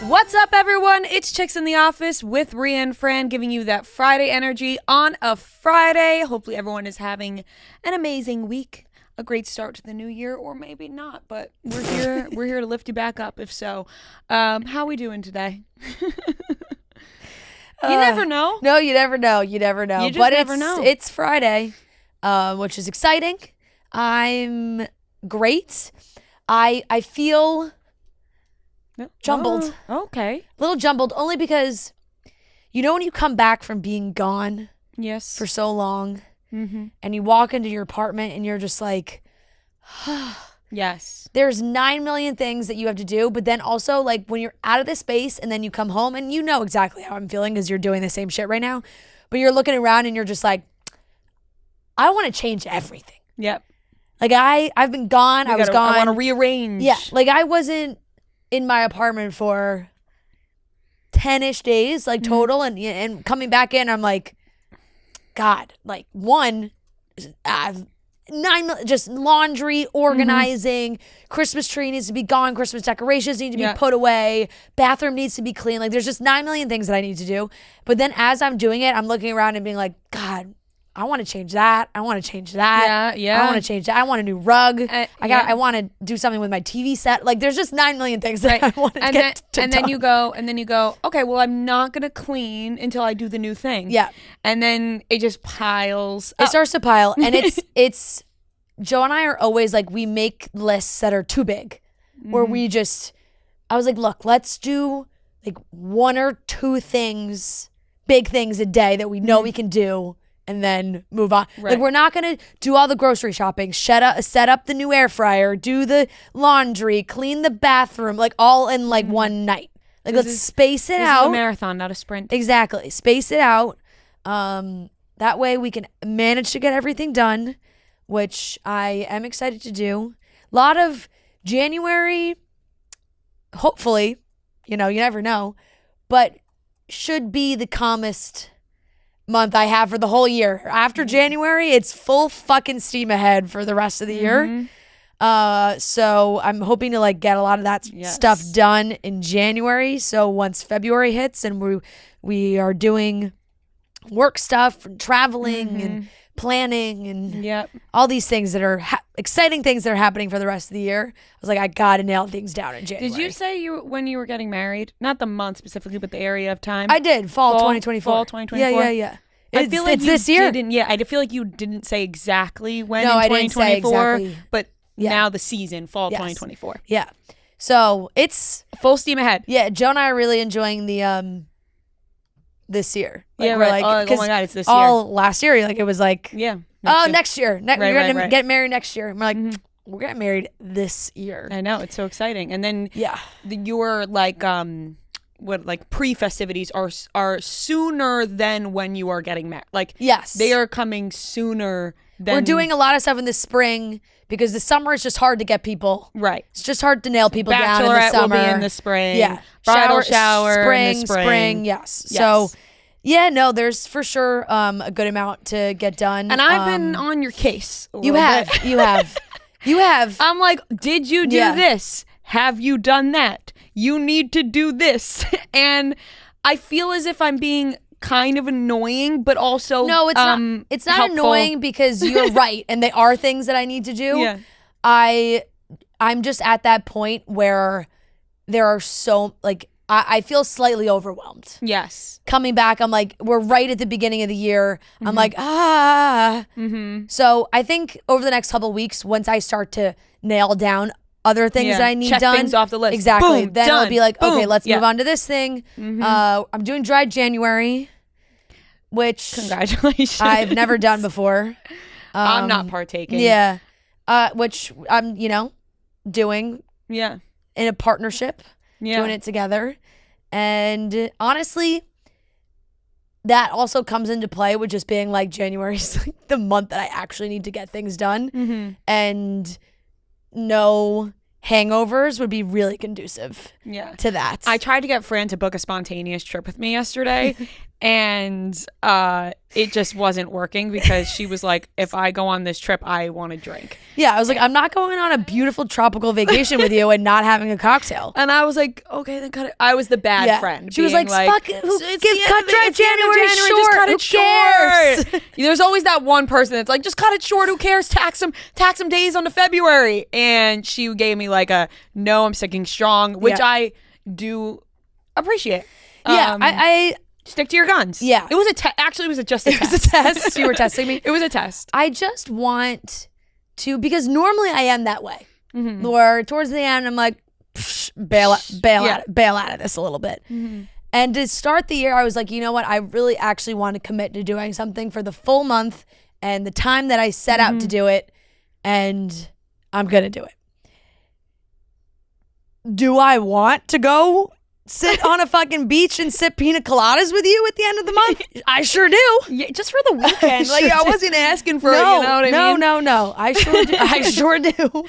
What's up, everyone? It's Chicks in the Office with Ria and Fran, giving you that Friday energy on a Friday. Hopefully everyone is having an amazing week, a great start to the new year, or maybe not, but we're here. We're here to lift you back up, if so. How we doing today? You never know. No, you never know. You never know. You just never know. It's Friday, which is exciting. I'm great. I feel jumbled. Oh, okay. A little jumbled, only because, you know when you come back from being gone Yes. for so long, Mm-hmm. and you walk into your apartment and you're just like, Yes. there's 9 million things that you have to do, but then also like when you're out of the space and then you come home and you know exactly how I'm feeling because you're doing the same shit right now, but you're looking around and you're just like, I want to change everything. Yep. Like I've been gone. I was gone. I want to rearrange. Yeah. Like I wasn't in my apartment for 10-ish days, like total. And coming back in, I'm like, God, like 9 million, just laundry, organizing, Christmas tree needs to be gone, Christmas decorations need to be put away, bathroom needs to be clean. Like there's just 9 million things that I need to do. But then as I'm doing it, I'm looking around and being like, God, I want to change that. I want to change that. Yeah. I want to change that. I want a new rug. I want to do something with my TV set. Like there's just 9 million things that I want to get done. Then you go, okay, well, I'm not going to clean until I do the new thing. Yeah. And then it just piles It up. starts to pile. And it's Joe and I are always like, we make lists that are too big where I was like, look, let's do like 1 or 2 things, big things a day that we know we can do, and then move on. Right. Like we're not going to do all the grocery shopping, set up the new air fryer, do the laundry, clean the bathroom, like all in like one night. Like let's space it out. This is a marathon, not a sprint. Exactly. Space it out. That way we can manage to get everything done, which I am excited to do. A lot of January, hopefully, you never know, but should be the calmest month I have for the whole year. After January, it's full fucking steam ahead for the rest of the year. So I'm hoping to like get a lot of that stuff done in January. So once February hits and we are doing work stuff and traveling and planning and all these things that are exciting things that are happening for the rest of the year, I was like, I gotta nail things down in January. Did you say when you were getting married? Not the month specifically, but the area of time? I did. Fall 2024. Fall 2024? Yeah. I feel like it's this year. I feel like you didn't say exactly when No, in I didn't 2024, say exactly. But now the season, fall 2024. Yeah. So it's full steam ahead. Yeah, Joe and I are really enjoying the this year. Like, we're right. Like, oh my God, it's this year. All last year, like it was like, next year. We're gonna get married next year. And we're like, we're getting married this year. I know, it's so exciting. And then your like pre-festivities are sooner than when you are getting married. Like they are coming sooner than we're doing a lot of stuff in the spring because the summer is just hard to get people. Right. It's just hard to nail people down in the Bachelorette summer. will be in the spring. Yeah. Bridal shower in the spring. Yes. So there's for sure a good amount to get done. And I've been on your case a little bit. You have. I'm like, did you do this? Have you done that? You need to do this. And I feel as if I'm being kind of annoying, but also no, it's not. It's not helpful. Annoying because you're right, and they are things that I need to do. Yeah. I'm just at that point where there are so like I feel slightly overwhelmed. Yes. Coming back, I'm like, we're right at the beginning of the year. I'm like, So I think over the next couple of weeks, once I start to nail down other things that I need check done, things off the list. Exactly. Boom, then done. I'll be like, Boom. okay, let's move on to this thing. I'm doing dry January, which congratulations. I've never done before. I'm not partaking. Yeah. Which I'm, doing. Yeah. In a partnership. Yeah. Doing it together. And honestly, that also comes into play with just being like January's like the month that I actually need to get things done. And no hangovers would be really conducive to that. I tried to get Fran to book a spontaneous trip with me yesterday And it just wasn't working because she was like, if I go on this trip, I want to drink. Yeah, I was like, I'm not going on a beautiful tropical vacation with you and not having a cocktail. And I was like, okay, then cut it. I was the bad friend. She was like, fuck it. Cut January just short. cut it Who cares? There's always that one person that's like, just cut it short. Who cares? Tax some days onto February. And she gave me like a, no, I'm sticking strong, which I do appreciate. Yeah, I stick to your guns. Yeah. It was a test. Actually, it was just a test. It was a test. You were testing me? It was a test. I just want to, because normally I am that way. Where towards the end, I'm like, bail out of this a little bit. And to start the year, I was like, you know what? I really actually want to commit to doing something for the full month and the time that I set out to do it. And I'm going to do it. Do I want to go sit on a fucking beach and sip pina coladas with you at the end of the month? I sure do. Yeah, just for the weekend. I wasn't asking for it, you know what I mean? No. I sure do. I sure do.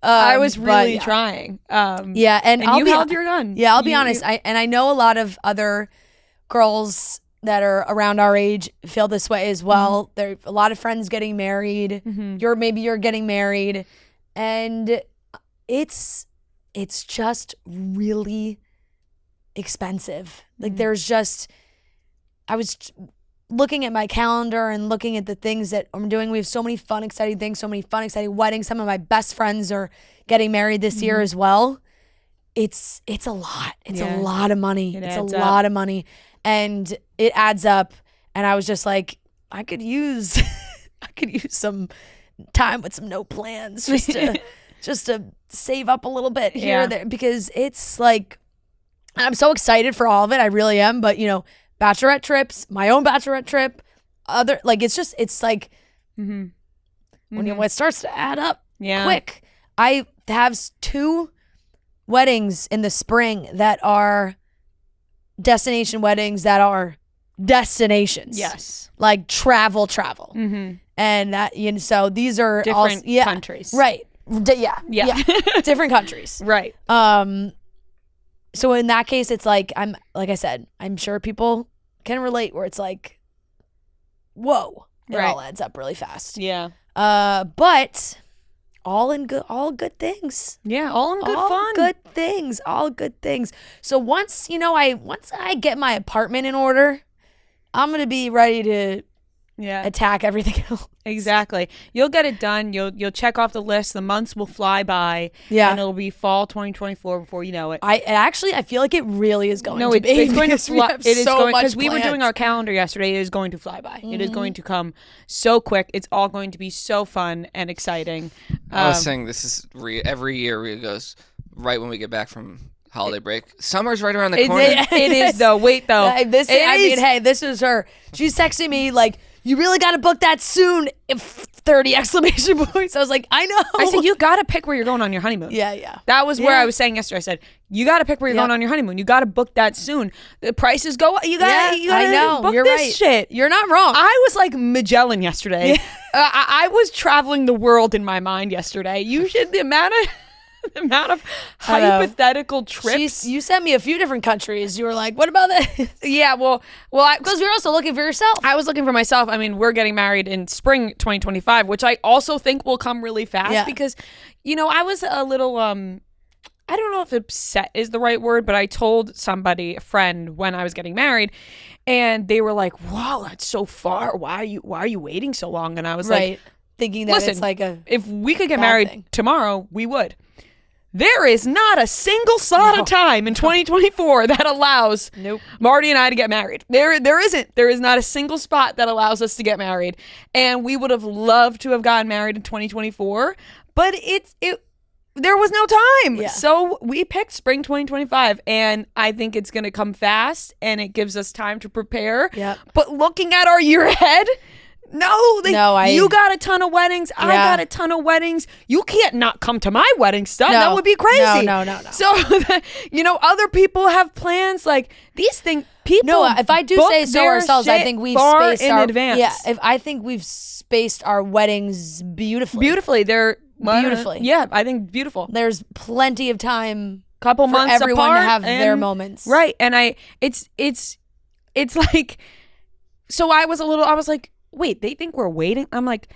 I was really trying. And you I'll held your gun. Yeah, I'll be honest. I know a lot of other girls that are around our age feel this way as well. There are a lot of friends getting married. You're getting married, and it's just really expensive. Like there's just, I was looking at my calendar and looking at the things that I'm doing. We have so many fun, exciting things, so many fun, exciting weddings. Some of my best friends are getting married this year as well. It's a lot. It's a lot of money. It's a lot of money. And it adds up. And I was just like, I could use some time with some no plans just to save up a little bit here or there, because it's like, I'm so excited for all of it. I really am. But, bachelorette trips, my own bachelorette trip, it's like when it starts to add up quick. I have 2 weddings in the spring that are destination weddings that are destinations. Yes. Like travel. And that, so these are different countries. Right. Yeah. Different countries. Right. So in that case, it's like, like I said, I'm sure people can relate where it's like, whoa, it all adds up really fast. Yeah. But all good things. Yeah, all in good fun. All good things. So once I get my apartment in order, I'm going to be ready to attack everything else. Exactly. You'll get it done. You'll check off the list. The months will fly by. Yeah. And it'll be fall 2024 before you know it. I feel like it really is going to be. It's going to fly. It is so much because we were doing our calendar yesterday. It is going to fly by. It is going to come so quick. It's all going to be so fun and exciting. I was saying this is every year Ria goes right when we get back from holiday break. Summer's right around the corner. It is though. Wait though. This is her. She's texting me like, you really got to book that soon. 30 exclamation points. I was like, I know. I said, you got to pick where you're going on your honeymoon. Yeah. That was where I was saying yesterday. I said, you got to pick where you're going on your honeymoon. You got to book that soon. The prices go up. You got to book this shit. You're not wrong. I was like Magellan yesterday. Yeah. I was traveling the world in my mind yesterday. You should, the amount of hypothetical trips. You sent me a few different countries. You were like, what about this? Yeah, well, because you're also looking for yourself. I was looking for myself. I mean, we're getting married in spring 2025, which I also think will come really fast because, I was a little, I don't know if upset is the right word, but I told somebody, a friend, when I was getting married, and they were like, wow, that's so far. Why are you waiting so long? And I was like, thinking that it's like if we could get married tomorrow, we would. There is not a single slot of time in 2024 that allows Marty and I to get married. There isn't. There is not a single spot that allows us to get married. And we would have loved to have gotten married in 2024, but there was no time. Yeah. So we picked spring 2025, and I think it's going to come fast, and it gives us time to prepare. Yep. But looking at our year ahead, you got a ton of weddings. I got a ton of weddings. You can't not come to my wedding stuff. That would be crazy. No. So, other people have plans like these things. People. No, if I do say so ourselves, I think we've spaced in advance. Yeah, I think we've spaced our weddings beautifully. Beautifully, they're beautifully. Yeah, I think beautiful. There's plenty of time, couple months for everyone apart to have their moments. Right, and it's. it's like, so I was like, wait, they think we're waiting? I'm like,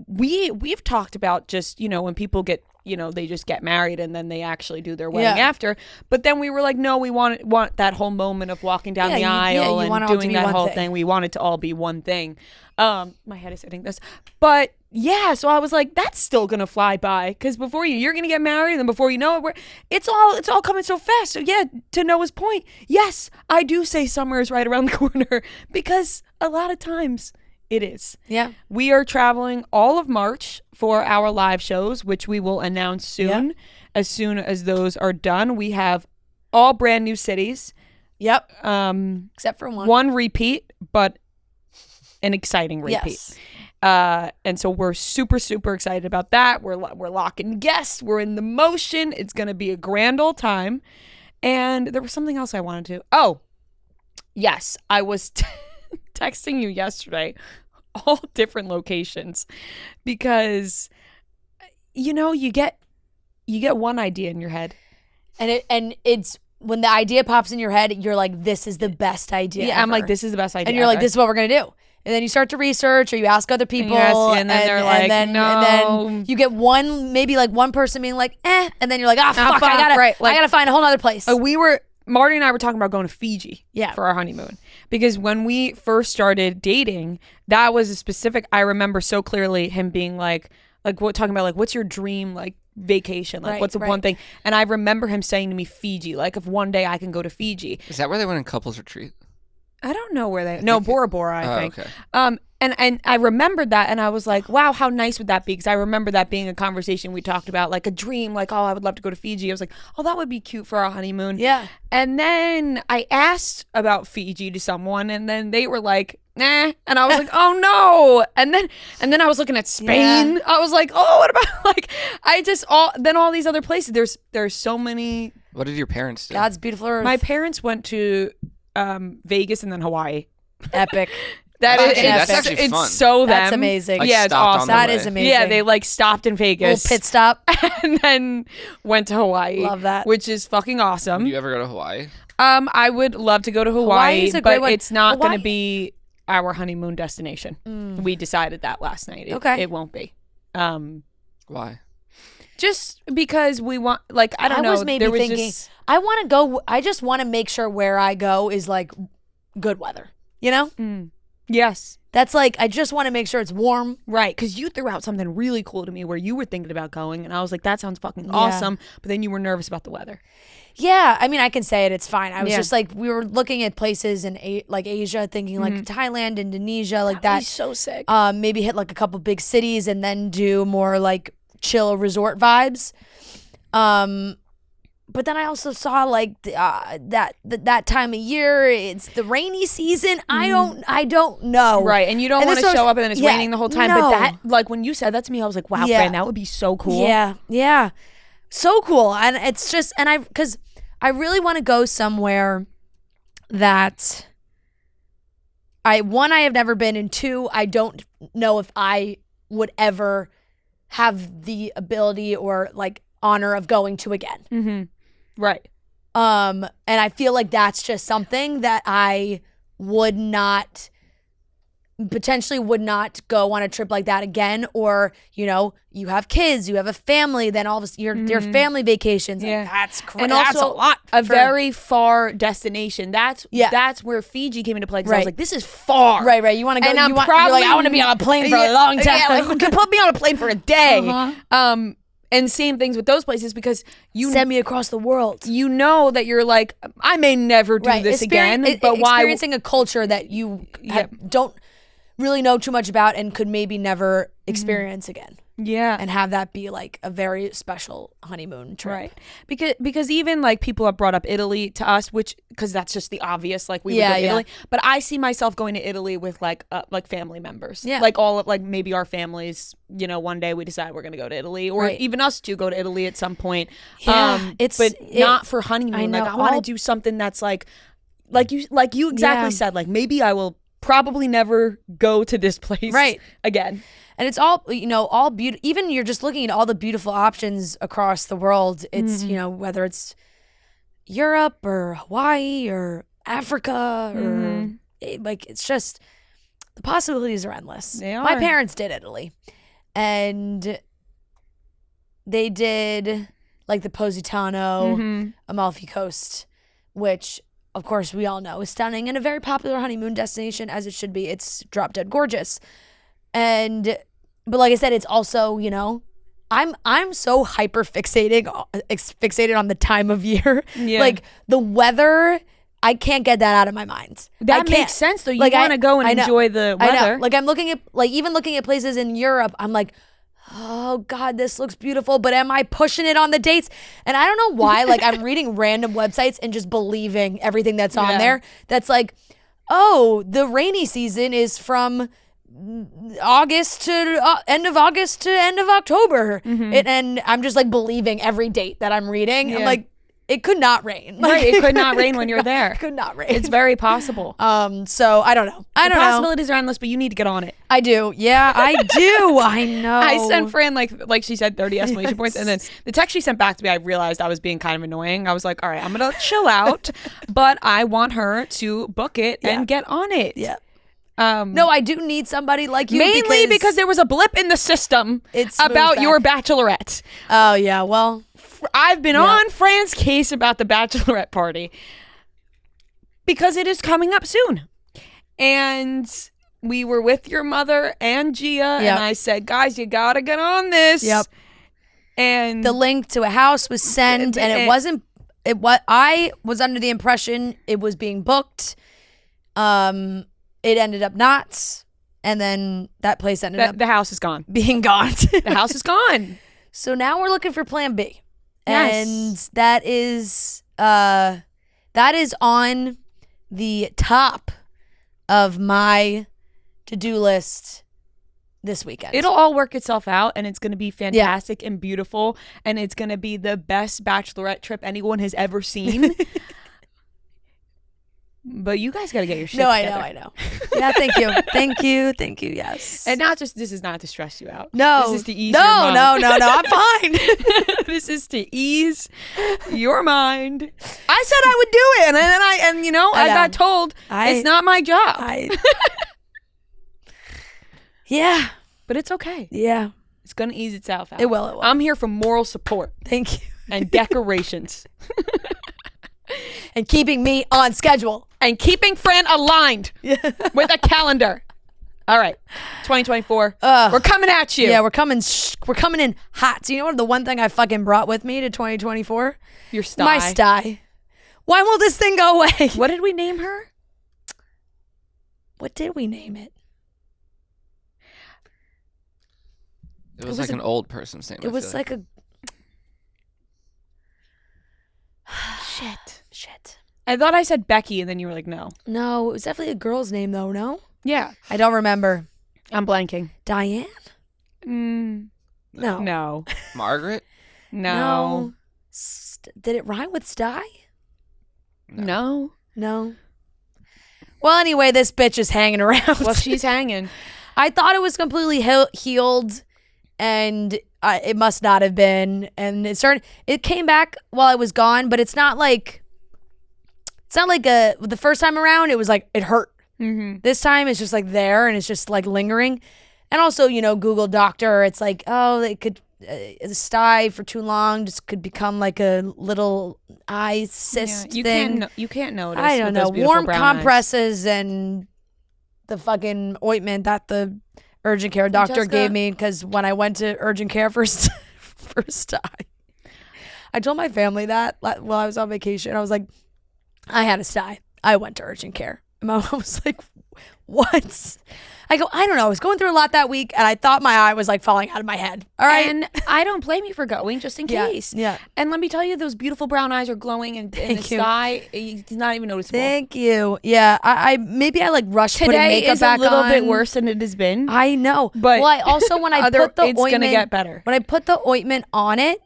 we've talked about just, when people get, they just get married and then they actually do their wedding after. But then we were like, no, we want that whole moment of walking down the aisle and doing that whole thing. We want it to all be one thing. My head is hitting this. But yeah, so I was like, that's still gonna fly by, because before you're gonna get married, and then before you know it, it's all coming so fast. So yeah, to Noah's point, yes, I do say summer is right around the corner, because a lot of times it is. Yeah. We are traveling all of March for our live shows, which we will announce soon. As soon as those are done, we have all brand new cities. Yep. Except for one. One repeat, but an exciting repeat. Yes. And so we're super, super excited about that. We're locking guests. We're in the motion. It's going to be a grand old time. And there was something else I wanted to. Oh, yes. I was texting you yesterday, all different locations, because, you get one idea in your head. And it's when the idea pops in your head, you're like, this is the best idea. Yeah, ever. I'm like, this is the best idea. And you're like, this is what we're going to do. And then you start to research, or you ask other people, and then they're like, and no. then you get maybe one person being like, and then you're like, fuck, I gotta find a whole other place. Marty and I were talking about going to Fiji for our honeymoon, because when we first started dating, that was a specific, I remember so clearly him being like talking about what's your dream vacation, what's the one thing, and I remember him saying to me, Fiji, if one day I can go to Fiji. Is that where they went in couples retreat? I don't know where Bora Bora, I think. Okay. And I remembered that, and I was like, wow, how nice would that be? Because I remember that being a conversation we talked about, a dream, oh, I would love to go to Fiji. I was like, oh, that would be cute for our honeymoon. Yeah. And then I asked about Fiji to someone, and then they were like, nah. And I was like, oh no. And then I was looking at Spain. Yeah. I was like, oh, what about then all these other places. There's so many. What did your parents do? God's beautiful earth. My parents went to Vegas and then Hawaii. Epic. That's actually fun. It's so them. That's amazing. Yeah, it's awesome. That is amazing. Yeah, they stopped in Vegas. Little pit stop. And then went to Hawaii. Love that. Which is fucking awesome. Do you ever go to Hawaii? I would love to go to Hawaii, but it's not going to be our honeymoon destination. We decided that last night. It won't be. Why? Just because we want, I don't know. I was maybe thinking, I want to go, I just want to make sure where I go is good weather, Yes. That's I just want to make sure it's warm. Right, because you threw out something really cool to me where you were thinking about going, and I was like, that sounds fucking awesome, but then you were nervous about the weather. Yeah, I mean, I can say it, it's fine. I was just we were looking at places in Asia, thinking Thailand, Indonesia, that. That would be so sick. Maybe hit a couple big cities and then do more chill resort vibes. But then I also saw that time of year, it's the rainy season. I don't know. Right, and you don't want to show up and then it's raining the whole time. No. But that, when you said that to me, I was like, wow, Fran, that would be so cool. Yeah, so cool. And it's just, because I really want to go somewhere that I have never been, and two, I don't know if I would ever have the ability or honor of going to again. Mm-hmm. Right. And I feel that's just something that I potentially would not go on a trip like that again. Or, you have kids, you have a family, then all of your family vacations. Yeah. That's crazy. And that's also a lot. Very far destination. That's where Fiji came into play, because I was like, this is far. Right. You want to go, and I want to be on a plane for a long time. Yeah, put me on a plane for a day. Uh-huh. And same things with those places, because you send me across the world. You know that you're I may never do this again. But experiencing a culture that you don't really know too much about and could maybe never experience again. Yeah. And have that be a very special honeymoon trip. Right. Because even people have brought up Italy to us, because that's just the obvious, we would go to Italy. But I see myself going to Italy with family members. Yeah. All of maybe our families, one day we decide we're going to go to Italy, or even us to go to Italy at some point. Yeah. Not for honeymoon. I know. I want to do something that's like you exactly said, maybe I will probably never go to this place again. And it's all, all beautiful. Even you're just looking at all the beautiful options across the world. It's, whether it's Europe or Hawaii or Africa or like it's just the possibilities are endless. They are. My parents did Italy, and they did like the Positano, Amalfi Coast, which of course we all know is stunning and a very popular honeymoon destination, as it should be. It's drop dead gorgeous, but like I said, it's also, you know, I'm so hyper fixated on the time of year. Yeah. Like the weather, I can't get that out of my mind. That makes sense though. You Like, want to go and I know. enjoy the I weather. know. Like I'm looking at, like even looking at places in Europe, I'm like, oh God, this looks beautiful, but am I pushing it on the dates? And I don't know why, like I'm reading random websites and just believing everything that's on there. That's like, oh, the rainy season is from August to end of August to end of October. And I'm just like believing every date that I'm reading. I'm like, it could not rain. Like, Right, it could not rain when you're there. It could not rain. It's very possible. So I don't know. The possibilities are endless, but you need to get on it. I do. Yeah, I do. I know. I sent Fran like she said 30 exclamation points, and then the text she sent back to me, I realized I was being kind of annoying. I was like, all right, I'm gonna chill out, but I want her to book it and get on it. Yeah. No, I do need somebody like you. Mainly because there was a blip in the system about your bachelorette. Oh yeah, well, I've been on Fran's case about the bachelorette party because it is coming up soon. And we were with your mother and Gia, and I said, guys, you gotta get on this. Yep. And the link to a house was sent, and it wasn't. I was under the impression it was being booked. It ended up not, and then that place ended up the house is gone. being gone. The house is gone. So now we're looking for Plan B, Yes. and that is on the top of my to-do list this weekend. It'll all work itself out, and it's going to be fantastic and beautiful, and it's going to be the best bachelorette trip anyone has ever seen. But you guys got to get your shit together. I know. Yeah, thank you. Yes. And not just, this is not to stress you out. No. This is to ease your mind. No, I'm fine. This is to ease your mind. I said I would do it, and then I got told it's not my job. Yeah. But it's okay. Yeah. It's going to ease itself out. It will. I'm here for moral support. Thank you. And decorations. And keeping me on schedule. And keeping Fran aligned with a calendar. All right. 2024. We're coming at you. Yeah, we're coming in hot. So you know what, the one thing I fucking brought with me to 2024? Your sty. My sty. Why won't this thing go away? What did we name her? What did we name it? It was like an old person's name. It was like a... Shit. I thought I said Becky, and then you were like, no. No, it was definitely a girl's name, though, no? Yeah. I don't remember. I'm blanking. Diane? No. No. Margaret? No. Did it rhyme with sty? No. Well, anyway, this bitch is hanging around. Well, she's hanging. I thought it was completely healed, and it must not have been. And it came back while I was gone, but it's not like the first time around, it was like, it hurt. Mm-hmm. This time it's just like there, and it's just like lingering. And also, Google doctor, it's like, oh, they could, the sty for too long just could become like a little eye cyst thing. You can't notice. I don't with those know. beautiful Warm brown eyes. compresses and the fucking ointment that the urgent care doctor gave me, because when I went to urgent care for sty, I told my family that while I was on vacation. I was like, I had a sty. I went to urgent care. And my mom was like, what? I go, I don't know. I was going through a lot that week, and I thought my eye was like falling out of my head. All right. And I don't blame you for going, just in case. Yeah. And let me tell you, those beautiful brown eyes are glowing, and the sty, it's not even noticeable. Thank you. Yeah. I maybe I like rushed putting Today makeup is back a little on. bit worse than it has been. I know. But well, I also, when I put the it's ointment, gonna get better. When I put the ointment on it,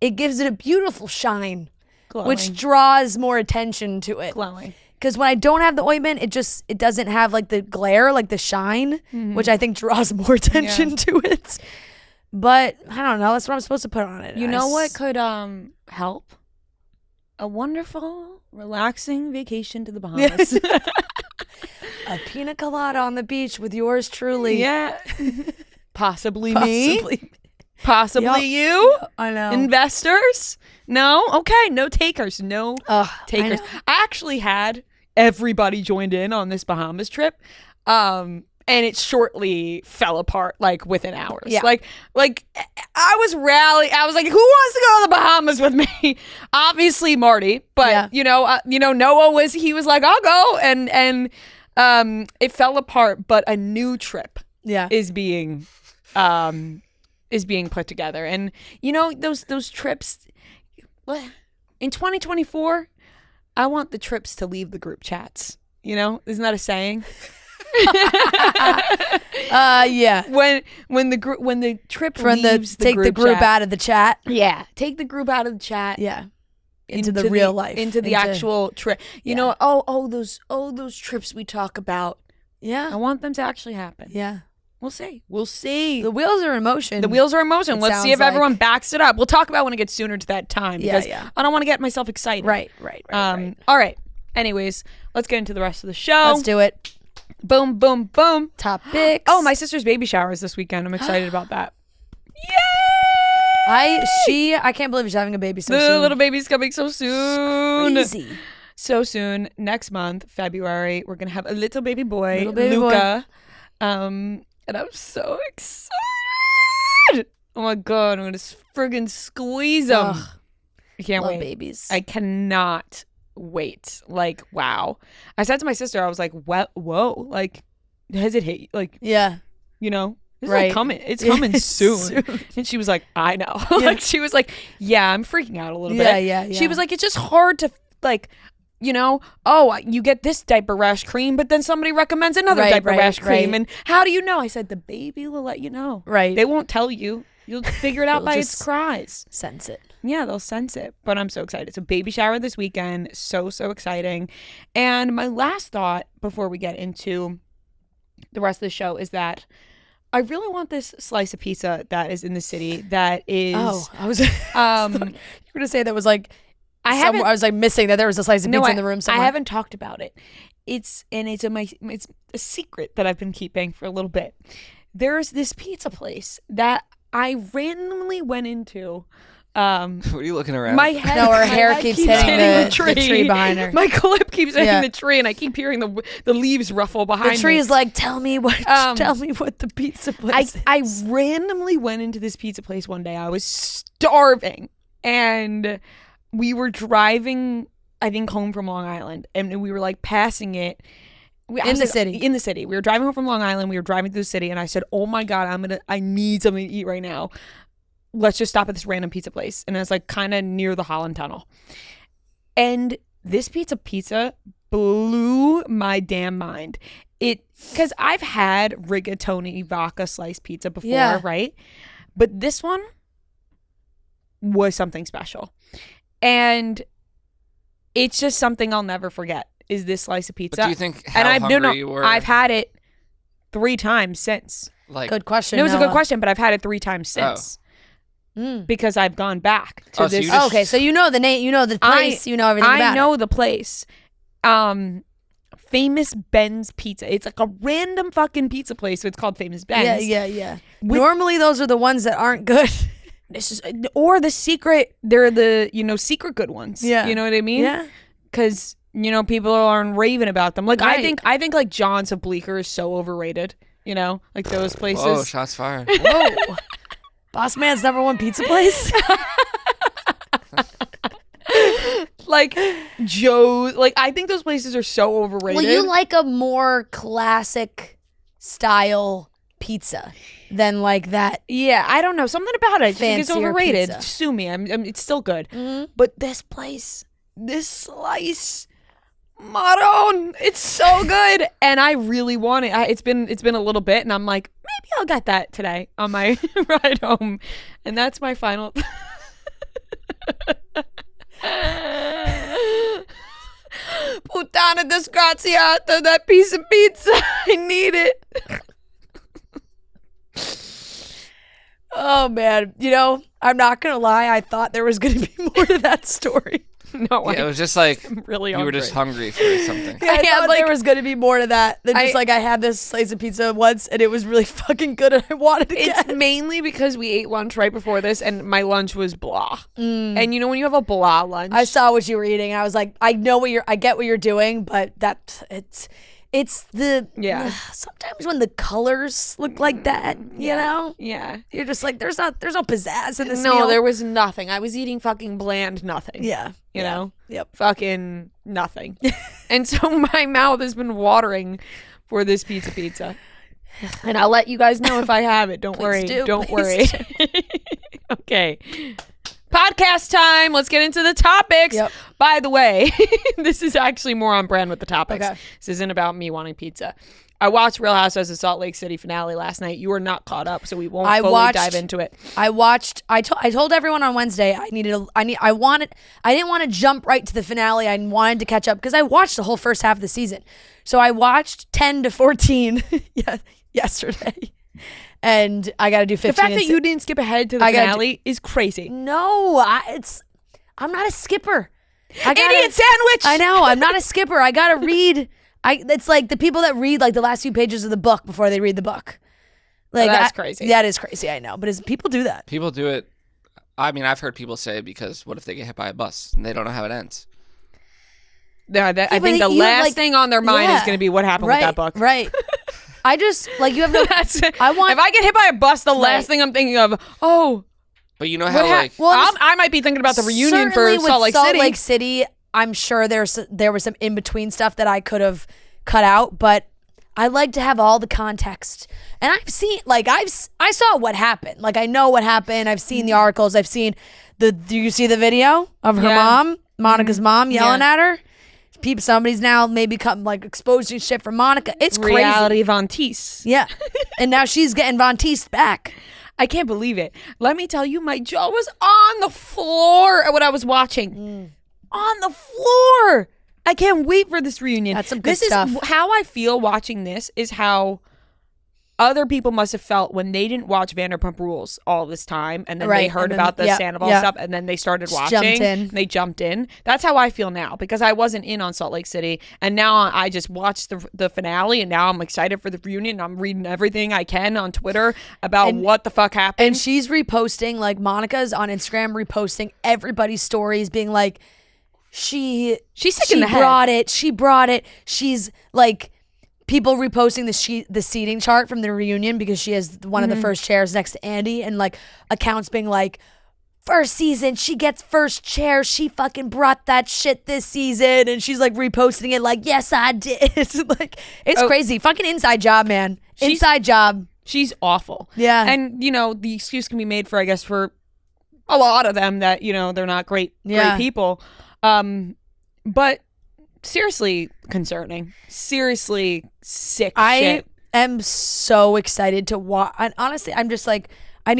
it gives it a beautiful shine, Glowing. which draws more attention to it. Glowing. Because when I don't have the ointment, it doesn't have like the glare, like the shine, which I think draws more attention to it. But I don't know. That's what I'm supposed to put on it. You know what could help? A wonderful, relaxing vacation to the Bahamas. A pina colada on the beach with yours truly. Yeah. Possibly me. Possibly. Possibly you. I know. Investors? No? Okay, no takers. No takers. I actually had everybody joined in on this Bahamas trip. And it shortly fell apart like within hours. Yeah. Like I was like, who wants to go to the Bahamas with me? Obviously Marty, but Noah was like, I'll go, and it fell apart. But a new trip is being put together, and those trips in 2024. I want the trips to leave the group chats. Isn't that a saying? Yeah. When the trip leaves take the group chat, out of the chat. Yeah, take the group out of the chat. Yeah. Into the real life. Into the actual trip. Those trips we talk about. Yeah. I want them to actually happen. Yeah. We'll see. The wheels are in motion. Let's see if everyone backs it up. We'll talk about when it gets sooner to that time, because I don't want to get myself excited. Right. All right. Anyways, let's get into the rest of the show. Let's do it. Boom, boom, boom. Topics. Oh, my sister's baby shower is this weekend. I'm excited about that. Yay! I can't believe she's having a baby so soon. The little baby's coming so soon. Crazy. So soon. Next month, February, we're gonna have a little baby boy, Luca. Boy. And I'm so excited. Oh my god, I'm gonna friggin' squeeze him. Ugh. I can't Love wait. babies. I cannot wait. Like, wow. I said to my sister, I was like, whoa, like, hesitate, like, yeah. This is coming. It's coming soon. And she was like, I know. Like, she was like, yeah, I'm freaking out a little bit. Yeah. She was like, it's just hard to, like, you get this diaper rash cream, but then somebody recommends another diaper rash cream. And how do you know? I said, the baby will let you know. Right. They won't tell you. You'll figure it out by its cries. Sense it. Yeah, they'll sense it. But I'm so excited. So baby shower this weekend. So exciting. And my last thought before we get into the rest of the show is that I really want this slice of pizza that is in the city that is... Oh, I was... you were going to say that was like... I was like missing that there was a slice of pizza in the room somewhere. I haven't talked about it. It's a secret that I've been keeping for a little bit. There's this pizza place that I randomly went into. What are you looking around? My head, her hair keeps hitting the tree behind her. My clip keeps hitting the tree, and I keep hearing the leaves ruffle behind me. The tree is like, tell me what the pizza place is. I randomly went into this pizza place one day. I was starving, and we were driving, I think, home from Long Island, and we were like passing it. In the city. We were driving home from Long Island. We were driving through the city, and I said, "Oh my god, I need something to eat right now. Let's just stop at this random pizza place." And it's like kind of near the Holland Tunnel. And this pizza blew my damn mind. Because I've had rigatoni vodka sliced pizza before, right? But this one was something special. And it's just something I'll never forget. Is this slice of pizza? But do you think hungry you were? I've had it 3 times since. Like, good question. It was a good question, but I've had it 3 times since. Because I've gone back to this. So okay, so you know the name, you know the place, you know everything about it. I know the place. Famous Ben's Pizza. It's like a random fucking pizza place, so it's called Famous Ben's. Yeah. Normally those are the ones that aren't good. Or the secret, they're the, secret good ones. Yeah. You know what I mean? Yeah. Because, people aren't raving about them. Like, Right. I think like John's of Bleecker is so overrated. Like those places. whoa, shots fired. Whoa. Boss Man's #1 pizza place? Like Joe's, like I think those places are so overrated. Well, you like a more classic style pizza than like that. Yeah, I don't know. Something about it. I think it's Fancier overrated. pizza. Sue me. It's still good. Mm-hmm. But this place, this slice, Maron, it's so good. And I really want it. It's been a little bit, and I'm like, maybe I'll get that today on my ride home. And that's my final. Puttana disgraziata, that piece of pizza. I need it. Oh man, I'm not gonna lie, I thought there was gonna be more to that story. No, Yeah, it was just like I'm really you were just hungry for something. I had, thought like- there was gonna be more to that than just I- like I had this slice of pizza once and it was really fucking good and I wanted again. It's mainly because we ate lunch right before this, and my lunch was blah. And you know when you have a blah lunch, I saw what you were eating and I was like, I get what you're doing, but it's the Yeah. Sometimes when the colors look like that, you know, yeah. you're just like, there's no pizzazz in this No, meal. there was nothing. I was eating fucking bland nothing. Yeah, You know? Yep. Fucking nothing. And so my mouth has been watering for this pizza. And I'll let you guys know if I have it. Don't worry. do. Don't Please worry. Okay. Podcast time. Let's get into the topics. Yep. By the way, this is actually more on brand with the topics. Okay. This isn't about me wanting pizza. I watched Real Housewives of Salt Lake City finale last night. You are not caught up, so we won't fully dive into it. I told everyone on Wednesday I didn't want to jump right to the finale. I wanted to catch up because I watched the whole first half of the season. So I watched 10 to 14 yesterday. And I got to do 15. The fact that you didn't skip ahead to the finale is crazy. No, I'm not a skipper. Idiot sandwich. I know, I'm not a skipper. I got to read. It's like the people that read like the last few pages of the book before they read the book. Like that's crazy. That is crazy, I know. But people do that. People do it. I mean, I've heard people say because what if they get hit by a bus and they don't know how it ends? Yeah, I but think the you have, last like- thing on their mind is Yeah. going to be what happened with that book. Right. I just like you have no. That's it. I want. If I get hit by a bus, the Right. last thing I'm thinking of, But you know how like Well, I might be thinking about the reunion certainly for with Salt Lake City. I'm sure there was some in between stuff that I could have cut out, but I like to have all the context. And I've seen I saw what happened. Like I know what happened. I've seen the articles. I've seen do you see the video of her mom, Monica's mom, yelling at her? Somebody's now maybe like exposing shit for Monica. It's crazy. Reality Von Teese. Yeah. And now she's getting Von Teese back. I can't believe it. Let me tell you, my jaw was on the floor at what I was watching. On the floor. I can't wait for this reunion. That's some good this stuff. Is how I feel watching this is how other people must have felt when they didn't watch Vanderpump Rules all this time, and then they Right, heard and then- about the yeah, Sandoval yeah. stuff, and then they started Just watching. jumped in. And they jumped in. That's how I feel now because I wasn't in on Salt Lake City, and now I just watched the finale, and now I'm excited for the reunion. I'm reading everything I can on Twitter about what the fuck happened. And she's reposting, like Monica's on Instagram reposting everybody's stories, being like, she's sick in the head. She brought it. She's like people reposting the seating chart from the reunion because she has one of the first chairs next to Andy, and like accounts being like, first season she gets first chair. She fucking brought that shit this season, and she's like reposting it like, yes I did. Like it's crazy. Fucking inside job, man. Inside job. She's awful. Yeah. And, the excuse can be made for, I guess, for a lot of them that, they're not great people. But seriously concerning. Seriously sick I shit. am so excited to watch. And honestly, I'm just like, I'm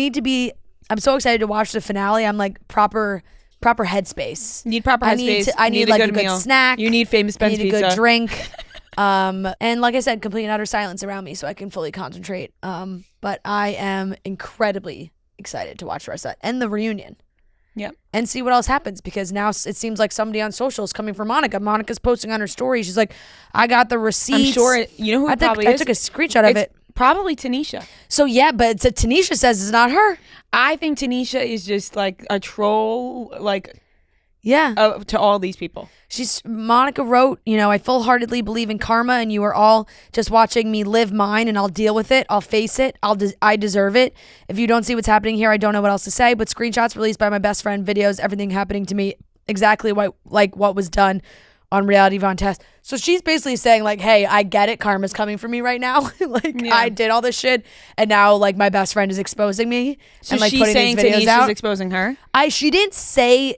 so excited to watch the finale. I'm like proper headspace. You need proper headspace. I need like a good meal. snack. You need Famous Ben's need a pizza. good drink. And like I said, complete and utter silence around me so I can fully concentrate. But I am incredibly excited to watch the rest of that and the reunion. Yep. And see what else happens, because now it seems like somebody on social is coming for Monica. Monica's posting on her story. She's like, I got the receipts. I'm sure you know who it probably I is? took a screenshot of It's it. probably Tanisha. So yeah, but Tanisha says it's not her. I think Tanisha is just like a troll, like Yeah. to all these people. Monica wrote, I full-heartedly believe in karma, and you are all just watching me live mine, and I'll deal with it. I'll face it. I deserve it. If you don't see what's happening here, I don't know what else to say, but screenshots released by my best friend, videos, everything happening to me, exactly what was done on Reality Von Test. So she's basically saying like, hey, I get it. Karma's coming for me right now. I did all this shit, and now like my best friend is exposing me. So and like she's putting saying these videos Tanisha's out. exposing her? She didn't say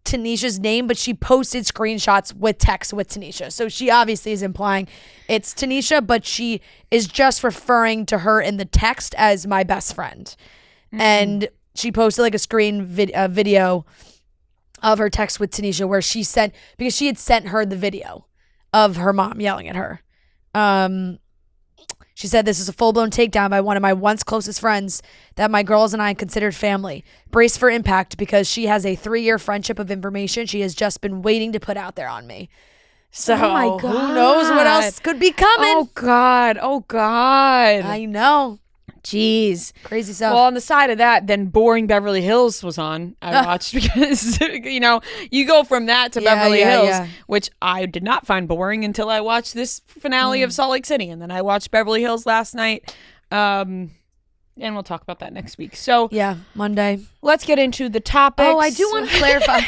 Tanisha's name, but she posted screenshots with text with Tanisha. So she obviously is implying it's Tanisha, but she is just referring to her in the text as my best friend. And she posted like a video of her text with Tanisha where because she had sent her the video of her mom yelling at her. She said, "This is a full-blown takedown by one of my once closest friends that my girls and I considered family. Brace for impact because she has a 3-year friendship of information she has just been waiting to put out there on me." So Oh my who knows what else could be coming? Oh God. I know. Jeez. Crazy stuff. Well, on the side of that, then Boring Beverly Hills was on. I watched because, you go from that to Beverly Hills, which I did not find boring until I watched this finale of Salt Lake City. And then I watched Beverly Hills last night. And we'll talk about that next week. So, yeah, Monday. Let's get into the topics. Oh, I do want to clarify.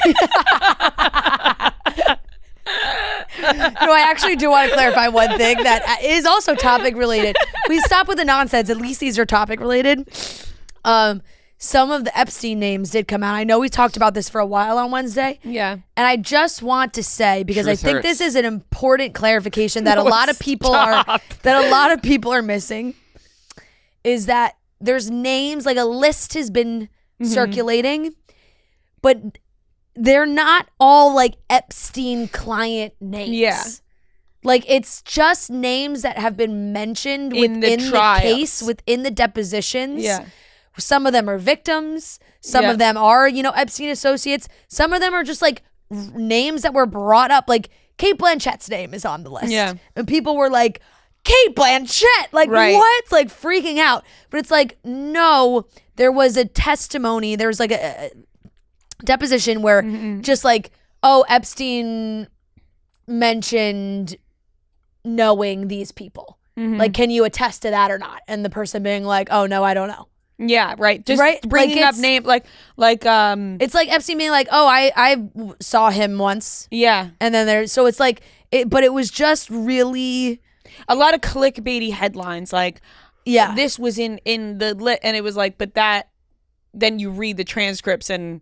No, I actually do want to clarify one thing that is also topic related. We stop with the nonsense. At least these are topic related. Some of the Epstein names did come out. I know we talked about this for a while on Wednesday. Yeah. And I just want to say, because I think this is an important clarification that a lot of people are missing, is that there's names, like a list has been circulating, but they're not all like Epstein client names. Yeah. Like it's just names that have been mentioned within the case, within the depositions. Yeah. Some of them are victims. Some of them are, Epstein associates. Some of them are just like names that were brought up. Like Kate Blanchett's name is on the list. Yeah. And people were like, Kate Blanchett, like what? Like freaking out. But it's like, no, there was a testimony. There was like a deposition where just like, Epstein mentioned knowing these people. Like, can you attest to that or not? And the person being like, oh no, I don't know. Yeah, right. Just bringing up name like it's like Epstein being like, oh, I saw him once. Yeah. And then so it's like but it was just really a lot of clickbaity headlines like this was in the and it was like, but that then you read the transcripts and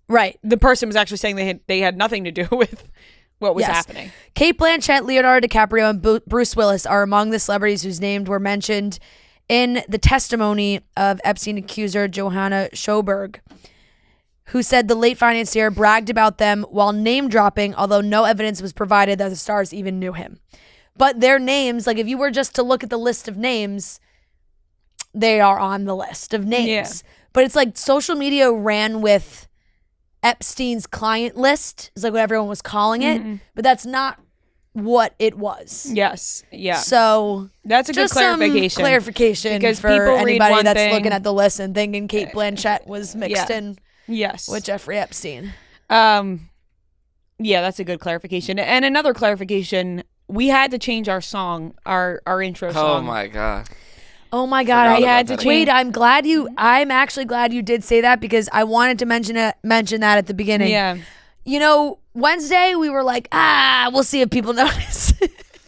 the person was actually saying they had nothing to do with what was happening. Kate Blanchett, Leonardo DiCaprio, and Bruce Willis are among the celebrities whose names were mentioned in the testimony of Epstein accuser Johanna Schoberg, who said the late financier bragged about them while name dropping, although no evidence was provided that the stars even knew him. But their names, like if you were just to look at the list of names, they are on the list of names. Yeah. But it's like social media ran with Epstein's client list is like what everyone was calling it, but that's not what it was. Yes. Yeah. So that's a good clarification because for anybody that's looking at the list and thinking Kate Blanchett was mixed in with Jeffrey Epstein. Yeah, that's a good clarification. And another clarification, we had to change our song, our intro song. Oh my God, I had to change. Wait, I'm actually glad you did say that because I wanted to mention that at the beginning. Yeah. Wednesday we were like, we'll see if people notice.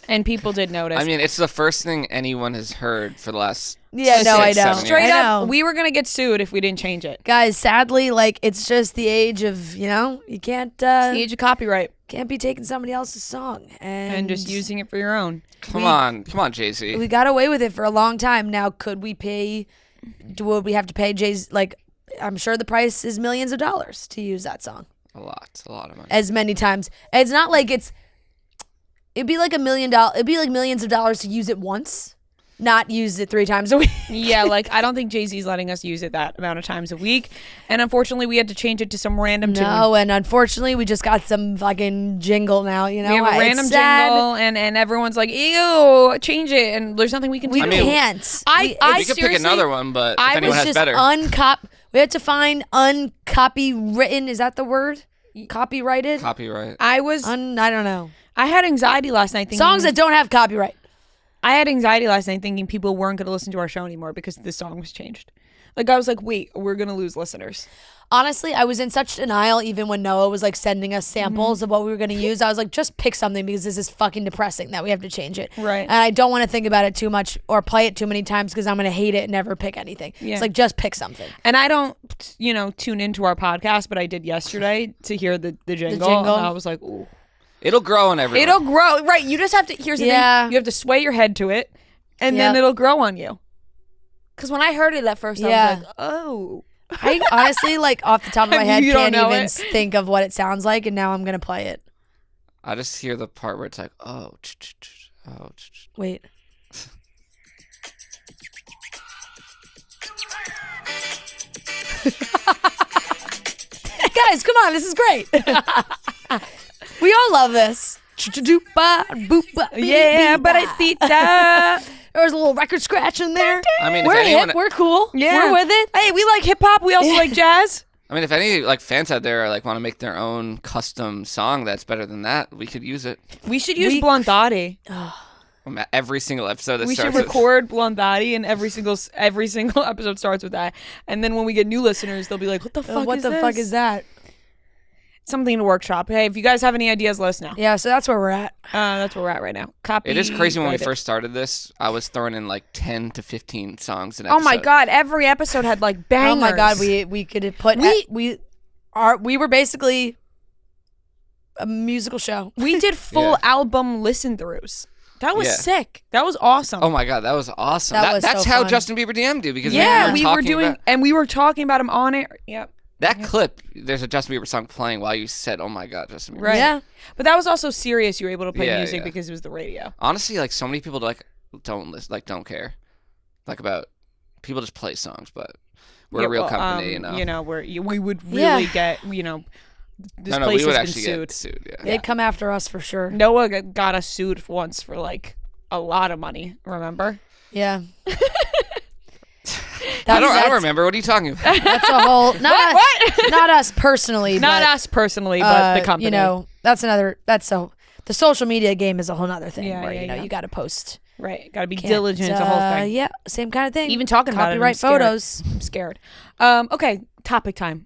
And people did notice. I mean, it's the first thing anyone has heard for the last I know. Straight up, we were going to get sued if we didn't change it. Guys, sadly, like it's just the age of, you can't it's the age of copyright. Can't be taking somebody else's song and just using it for your own. Come on, Jay-Z. We got away with it for a long time. Now, would we have to pay Jay-Z? Like, I'm sure the price is millions of dollars to use that song. A lot of money. As many times. It's not like it'd be like $1 million. It'd be like millions of dollars to use it once, not use it 3 times a week. Yeah, like I don't think Jay-Z's letting us use it that amount of times a week. And unfortunately, we had to change it to some random tune. No, and unfortunately, we just got some fucking jingle now, We have a random jingle, and everyone's like, ew, change it. And there's nothing we can do. We can't. We could pick another one, but if anyone has better. We had to find uncopywritten. Is that the word? Copyrighted? Copyright. I don't know. I had anxiety last night thinking songs that don't have copyright. I had anxiety last night thinking people weren't going to listen to our show anymore because the song was changed. Like I was like, wait, we're going to lose listeners. Honestly, I was in such denial even when Noah was like sending us samples of what we were going to use. I was like, just pick something because this is fucking depressing that we have to change it. Right. And I don't want to think about it too much or play it too many times because I'm going to hate it and never pick anything. Yeah. It's like, just pick something. And I don't, tune into our podcast, but I did yesterday to hear the jingle. And I was like, ooh. It'll grow on everyone. It'll grow. Right. You just have to, here's the thing. You have to sway your head to it and then it'll grow on you. Because when I heard it at first, I was like, oh. I honestly, like, off the top of my head, can't even think of what it sounds like, and now I'm going to play it. I just hear the part where it's like, oh. Wait. Guys, come on, this is great. We all love this. Yeah, but there was a little record scratch in there. I mean, We're if anyone, hip, we're cool. Yeah. We're with it. Hey, we like hip hop. We also like jazz. I mean, if any like fans out there like want to make their own custom song that's better than that, we could use it. We should use Blondati. Every single episode that We should starts with- record Blondati, and every single episode starts with that. And then when we get new listeners, they'll be like, "What the fuck? What is the this?" fuck is that? Something to workshop. Hey, if you guys have any ideas, let us know. Yeah, so that's where we're at. That's where we're at right now. Copy. It is crazy when we write it. first started this. I was throwing in like 10 to 15 songs an Oh episode. my god! Every episode had like bangers. Oh my god, we could have put we were basically a musical show. We did full Yeah. album listen-throughs. That was Yeah. sick. That was awesome. Oh my god, that was awesome. That was that's so how fun. Justin Bieber DM'd you because yeah, we we were were talking doing, about and we were talking about him on air. Yep. that clip. There's a Justin Bieber song playing while you said, "Oh my god, Justin Bieber." Right. Yeah. But that was also serious. You were able to play Yeah, music yeah. because it was the radio. Honestly, like so many people like don't listen, like don't care, like about people just play songs, but we're a real company, you know. We would really Yeah. get, this No, place we would has actually been get sued. sued. Yeah. They'd come after us for sure. Noah got us sued once for like a lot of money. Remember? Yeah. I don't remember. What are you talking about? That's a whole What? not us personally, Not but, us personally, but the company. You know, the social media game is a whole nother thing Yeah, where yeah. you got to post. Right? Got to be Can't, diligent. It's a whole thing. Yeah, same kind of thing. Even talking about it, I'm copyright scared. photos. I'm scared. Okay, topic time.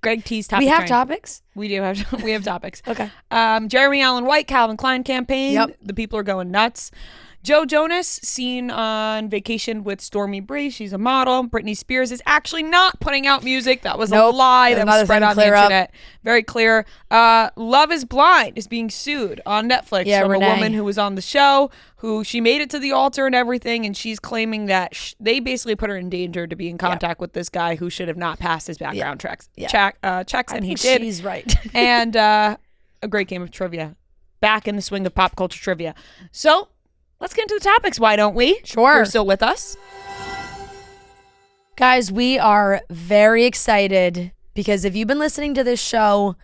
Greg T's topic. We have train. topics. We do have. We have topics. Okay. Jeremy Allen White, Calvin Klein campaign. Yep. The people are going nuts. Joe Jonas seen on vacation with Stormi Bree. She's a model. Britney Spears is actually not putting out music. That was Nope. a lie. There's That was another spread thing to on the clear up. internet. Very clear. Love is Blind is being sued on Netflix Yeah, from Renee. a woman who was on the show, who she made it to the altar and everything, and she's claiming that they basically put her in danger to be in contact with this guy who should have not passed his background checks. Yeah. Checks, and he think did. She's right. And a great game of trivia. Back in the swing of pop culture trivia. So let's get into the topics, why don't we? Sure. If you're still with us. Guys, we are very excited because if you've been listening to this show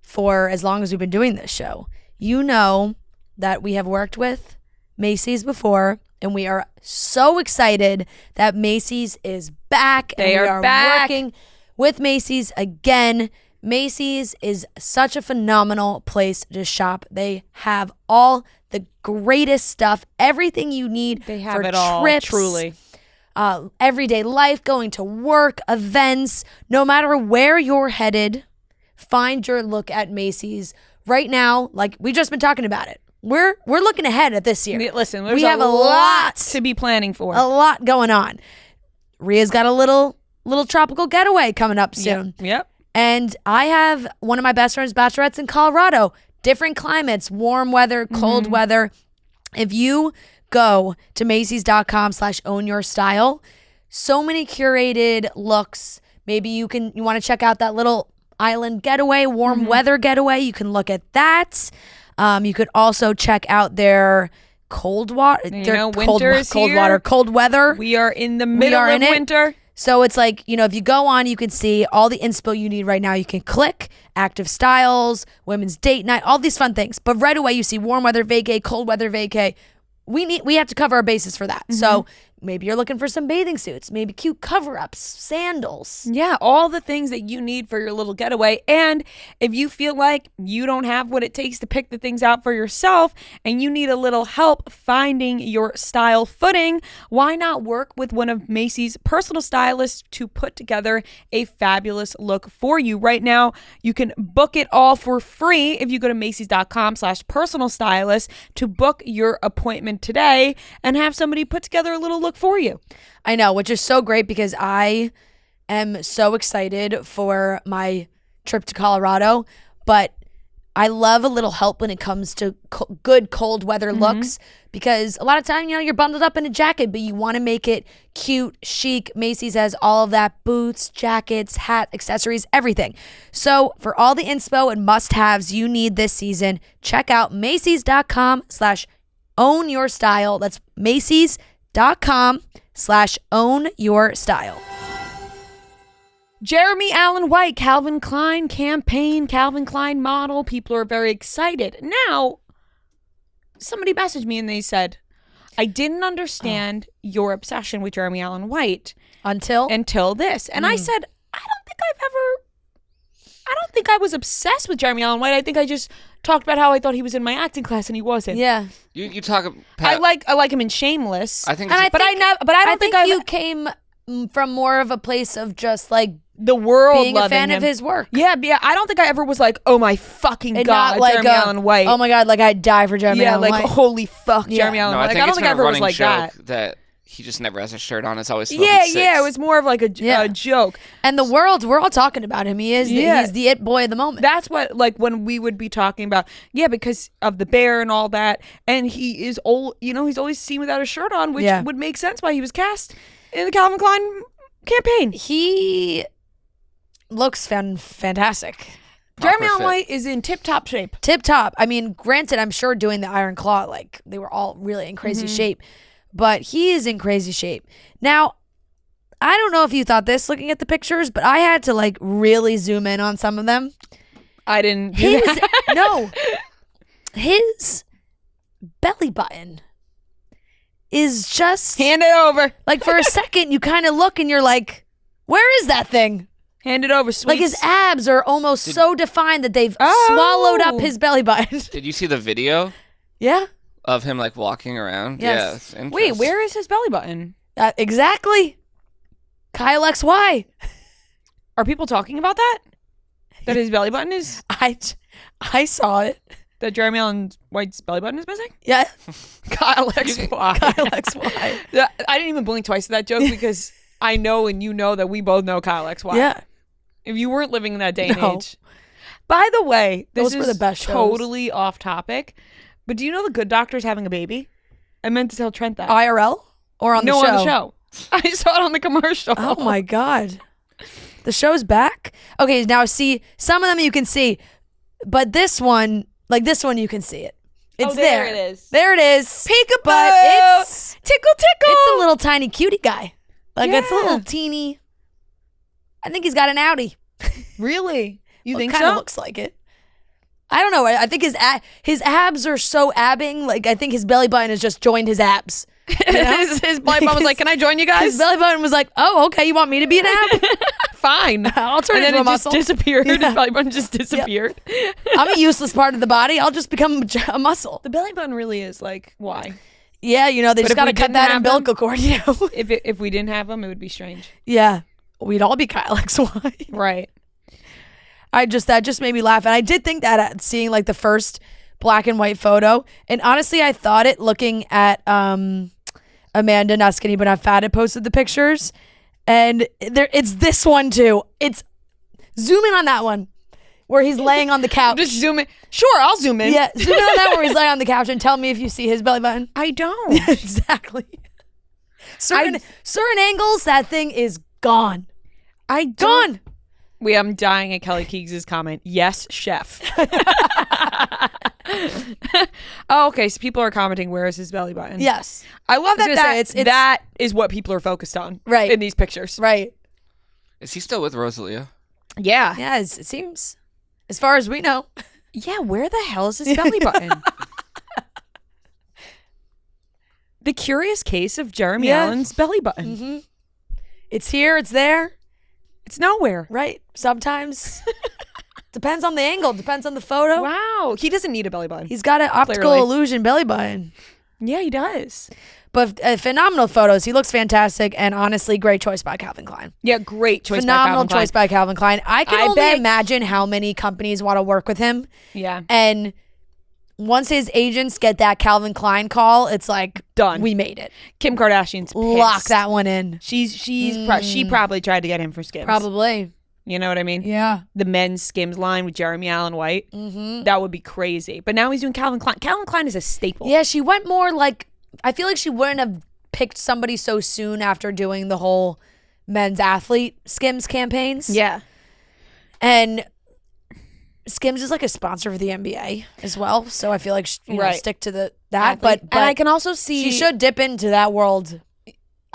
for as long as we've been doing this show, you know that we have worked with Macy's before, and we are so excited that Macy's is back. They and we are back. working with Macy's again. Macy's is such a phenomenal place to shop. They have all the greatest stuff, everything you need They have for it all, trips, truly. everyday life, going to work, events, no matter where you're headed, find your look at Macy's. Right now, like we've just been talking about it, we're looking ahead at this year. Listen, there's we have a lot to be planning for. a lot going on. Ria's got a little tropical getaway coming up soon. Yep. And I have one of my best friends' bachelorettes in Colorado. Different climates, warm weather, cold weather. If you go to Macys.com/ownyourstyle, so many curated looks. Maybe you want to check out that little island getaway, warm weather getaway. You can look at that. You could also check out their cold water. winter's cold here. water, cold weather. We are in the middle are of in it. winter. So it's like, if you go on, you can see all the inspo you need right now. You can click active styles, women's date night, all these fun things. But right away you see warm weather vacay, cold weather vacay. We have to cover our bases for that. So maybe you're looking for some bathing suits, maybe cute cover-ups, sandals. Yeah, all the things that you need for your little getaway. And if you feel like you don't have what it takes to pick the things out for yourself and you need a little help finding your style footing, why not work with one of Macy's personal stylists to put together a fabulous look for you? Right now, you can book it all for free if you go to Macys.com/personal stylist to book your appointment today and have somebody put together a little look for you. I know, which is so great because I am so excited for my trip to Colorado, but I love a little help when it comes to good cold weather looks because a lot of time, you're bundled up in a jacket, but you want to make it cute, chic. Macy's has all of that: boots, jackets, hat, accessories, everything. So for all the inspo and must-haves you need this season, check out Macys.com/ownyourstyle. That's Macys.com/ownyourstyle. Jeremy Allen White, Calvin Klein campaign, Calvin Klein model. People are very excited. Now, somebody messaged me and they said, I didn't understand your obsession with Jeremy Allen White until this. And I said, I don't think I was obsessed with Jeremy Allen White. I think I just talked about how I thought he was in my acting class and he wasn't. Yeah. You talk about... I like him in Shameless. I think... I don't think you came from more of a place of just like the world being a fan him. of his work. Yeah. I don't think I ever was like, oh my fucking And God, not like Jeremy Allen White. Oh my God, like I'd die for Jeremy Allen White. Yeah, like holy fuck, Jeremy Allen White. I Like, I don't think I ever was like joke that. He just never has a shirt on. It's always smoking Yeah, it was more of like a joke. And we're all talking about him. He's the it boy of the moment. That's what, like, when we would be talking about, because of the bear and all that, and he is old, he's always seen without a shirt on, which would make sense why he was cast in the Calvin Klein campaign. He looks fantastic. Jeremy Allen White is in tip-top shape. Tip-top. I mean, granted, I'm sure doing the Iron Claw, like, they were all really in crazy shape. But he is in crazy shape. Now, I don't know if you thought this looking at the pictures, but I had to like really zoom in on some of them. I didn't do that. No. His belly button is just... Hand it over. Like for a second, you kind of look and you're like, where is that thing? Hand it over, sweets. Like his abs are almost so defined that they've swallowed up his belly button. Did you see the video? Yeah. Of him like walking around? Yes. Yeah. Wait, where is his belly button? Exactly. Kyle XY. Are people talking about that? That his belly button is? I saw it. That Jeremy Allen White's belly button is missing? Yeah. Kyle XY. Kyle XY. I didn't even blink twice at that joke because I know and you know that we both know Kyle XY. Yeah. If you weren't living in that day and age. By the way, this Those were is the best shows. Totally off topic. But do you know the Good Doctor's having a baby? I meant to tell Trent that. IRL? Or on the show? No, on the show. I saw it on the commercial. Oh my God. The show's back? Okay, now see, some of them you can see, but this one you can see it. It's there it is. There it is. Peekaboo! But it's tickle. It's a little tiny cutie guy. Like it's a Yeah. little teeny. I think he's got an Audi. Really? You think Kind of so? looks like it. I don't know. I think his abs are so abbing. Like I think his belly button has just joined his abs. You know? his belly button was like, "Can I join you guys?" His belly button was like, "Oh, okay. You want me to be an ab? Fine. I'll turn and into then a it muscle." just disappeared. Yeah. His belly button just disappeared. I'm a useless part of the body. I'll just become a muscle. The belly button really is like, why? Yeah, they But just if got to we cut didn't that have umbilical cord, If we didn't have them, it would be strange. Yeah. We'd all be Kyle XY. Right. That just made me laugh. And I did think that at seeing like the first black and white photo. And honestly, I thought it looking at Amanda Not Skinny But Not Fat had posted the pictures. And it's this one too. It's zoom in on that one where he's laying on the couch. Just zoom in. Sure, I'll zoom in. Yeah, zoom in on that where he's laying on the couch and tell me if you see his belly button. I don't. Exactly. Certain angles, that thing is gone. Gone. I'm dying at Kelly Keegs' comment. Yes, chef. Oh, okay. So people are commenting, where is his belly button? Yes. I love that. It's that is what people are focused on. Right. In these pictures. Right. Is he still with Rosalia? Yeah. Yeah, it seems. As far as we know. Yeah, where the hell is his belly button? The curious case of Jeremy Allen's belly button. Mm-hmm. It's here, it's there. It's nowhere. Right. Sometimes. Depends on the angle, depends on the photo. Wow. He doesn't need a belly button. He's got an optical illusion belly button. Yeah, he does. But phenomenal photos. He looks fantastic. And honestly, great choice by Calvin Klein. Yeah, great choice Phenomenal by Calvin choice by Calvin Klein. I can only bet- imagine how many companies want to work with him. Yeah. And once his agents get that Calvin Klein call, it's like, Done. We made it. Kim Kardashian's pissed. Lock that one in. She probably tried to get him for Skims. Probably. You know what I mean? Yeah. The men's Skims line with Jeremy Allen White. Mm-hmm. That would be crazy. But now he's doing Calvin Klein. Calvin Klein is a staple. Yeah, she went more like, I feel like she wouldn't have picked somebody so soon after doing the whole men's athlete Skims campaigns. Yeah. And Skims is like a sponsor for the NBA as well. So I feel like, stick to that. Athlete. But and I can also see. she should dip into that world.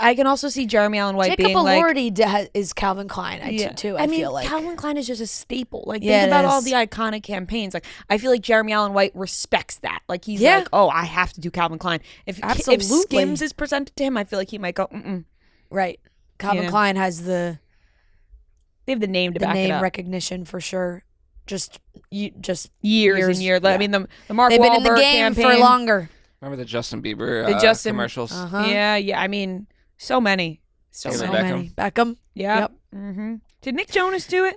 I can also see Jeremy Allen White Jacob being like, Elordi is Calvin Klein too. I mean, feel like Calvin Klein is just a staple. Like, Yeah, think it about all is. the iconic campaigns. Like, I feel like Jeremy Allen White respects that. Like, he's Yeah. like, oh, I have to do Calvin Klein. If Absolutely. Skims is presented to him, I feel like he might go, right. Calvin Yeah. Klein has the They have the name to back it name up. recognition for sure. Just years years, and years. I yeah. mean, the Mark they've Wahlberg been in the game campaign. for longer. Remember the Justin Bieber The Justin- commercials? Uh-huh. Yeah. I mean, so many. So David So many. Beckham. many. Beckham. Yeah. Yep. Mm-hmm. Did Nick Jonas do it?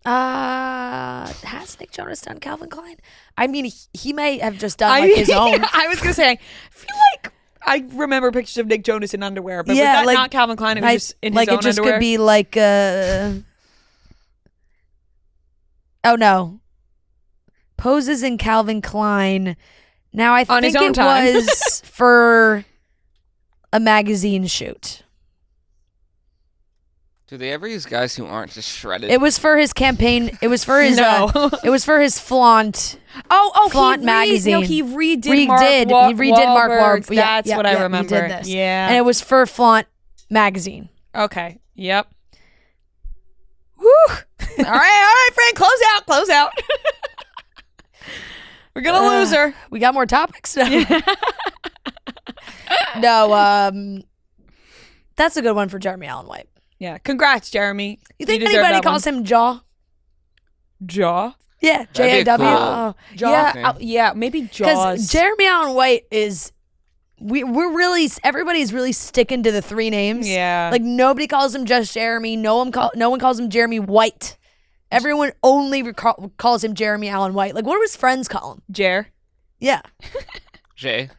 Has Nick Jonas done Calvin Klein? I mean, he may have just done like his own. I was gonna say, I feel like I remember pictures of Nick Jonas in underwear, but Yeah, was that like- not Calvin Klein? It was just in his like own it just underwear. could be like oh no, poses in Calvin Klein. Now I On think his own it time. was for a magazine shoot. Do they ever use guys who aren't just shredded? It was for his campaign. It was for his. No. It was for his flaunt. Flaunt he magazine. No, he redid He Mark redid Mark Wahlberg's. Wahlberg. Yeah, That's what I he remember. did this. Yeah. And it was for Flaunt magazine. Okay. Yep. Woo. All right, Frank. Close out. We're gonna lose her. We got more topics now. No, that's a good one for Jeremy Allen White. Yeah. Congrats, Jeremy. You think deserve anybody that calls him Jaw? Jaw? Yeah, That'd be a Jaw. cool Jaw. Yeah. nickname. Yeah. Maybe Because Jaws. Jeremy Allen White is, we're really, everybody's really sticking to the three names. Yeah. Like nobody calls him just Jeremy. No one calls him Jeremy White. Everyone only calls him Jeremy Allen White. Like what do his friends call him? Jer. Yeah, Jay.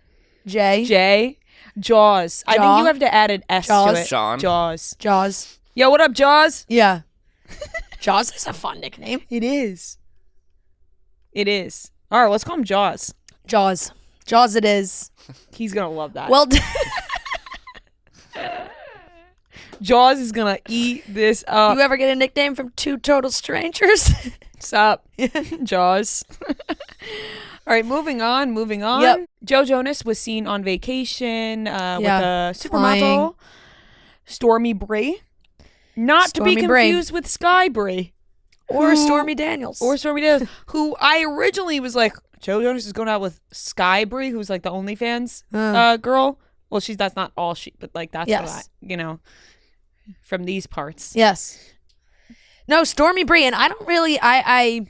Jay. J. Jaws. I think Jaw. you have to add an S Jaws. to it. Sean. Jaws. Jaws. Yo, what up, Jaws? Yeah. Jaws is a fun nickname. It is. It is. All right, let's call him Jaws. Jaws. Jaws it is. He's gonna love that. Well, Jaws is gonna eat this up. you ever get a nickname from two total strangers? What's up, Jaws? All right, moving on. Yep. Joe Jonas was seen on vacation with Yeah, a supermodel, Stormi Bree. Not to be Stormi Bree. confused with Sky Bree. Or Who- Stormy Daniels. Or Stormi Daniels, who I originally was like, Joe Jonas is going out with Sky Bree, who's like the OnlyFans girl. Well, that's not all she, but like that's Yes. what from these parts. Yes. No, Stormy Bree, and I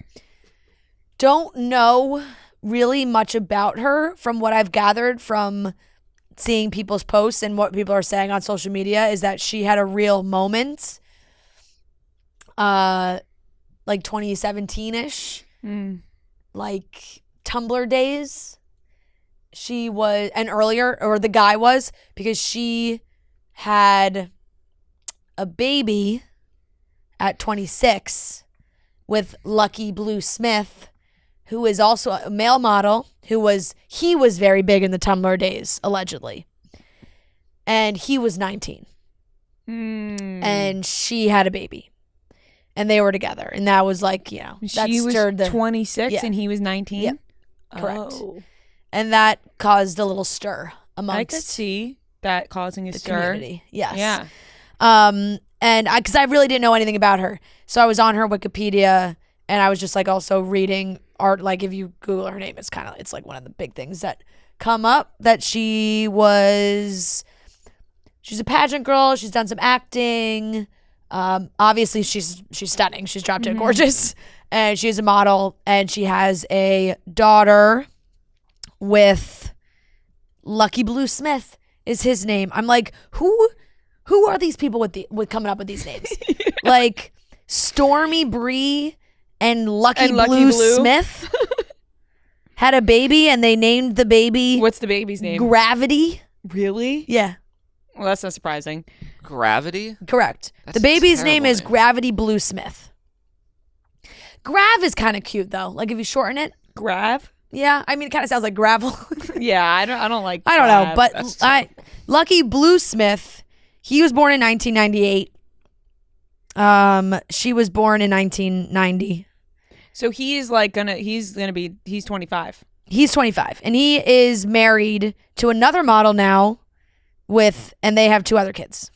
don't know really much about her from what I've gathered from seeing people's posts and what people are saying on social media is that she had a real moment like 2017-ish, like Tumblr days. She was, and earlier, or the guy was, because she had a baby at 26 with Lucky Blue Smith, who is also a male model, he was very big in the Tumblr days, allegedly. And he was 19. And she had a baby. And they were together. And that was like, that She was stirred the 26 Yeah. and he was 19. Yep. Correct. Oh. and that caused a little stir I amongst could see that causing a the stir. community. Yes. Yeah. And because I really didn't know anything about her, so I was on her Wikipedia, and I was just like also reading art. Like if you Google her name, it's like one of the big things that come up. That she's a pageant girl. She's done some acting. Obviously she's stunning. She's drop dead gorgeous, and she's a model, and she has a daughter with Lucky Blue Smith is his name. I'm like, who are these people with coming up with these names? Like Stormi Bree and Lucky Blue Smith had a baby, and they named the baby What's the baby's name? Gravity. Really? Yeah, Well, that's not surprising. Gravity? correct. That's The a baby's name terrible is name. Gravity Blue Smith. Grav is kind of cute though. Like if you shorten it. Grav? Yeah, I mean it kind of sounds like gravel. Yeah, I don't like I don't know, Grav. but That's Lucky Blue Smith, he was born in 1998. She was born in 1990. So he's 25. He's 25, and he is married to another model now and they have 2 other kids.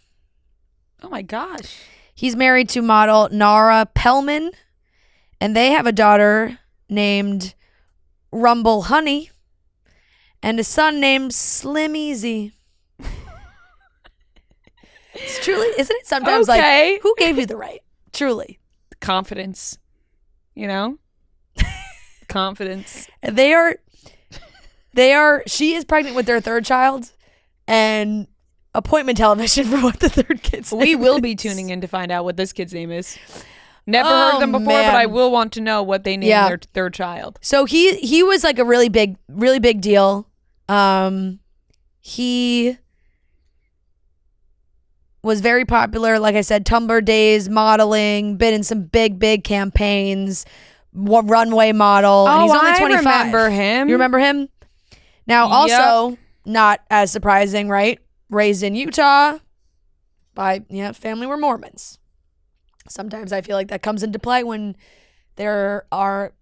Oh my gosh. He's married to model Nara Pellman, and they have a daughter named Rumble Honey and a son named Slim Easy. It's truly, isn't it sometimes like, who gave you the right? Truly. Confidence. Confidence. She is pregnant with their 3rd child, and appointment television for what the 3rd kid's name We will is. be tuning in to find out what this kid's name is. Never heard them before, but I will want to know what they named their 3rd child. So he was like a really big deal. He was very popular, like I said, Tumblr days, modeling, been in some big campaigns, runway model, and he's only 25. I remember him. You remember him? Now, also, not as surprising, right? Raised in Utah by, family were Mormons. Sometimes I feel like that comes into play when there are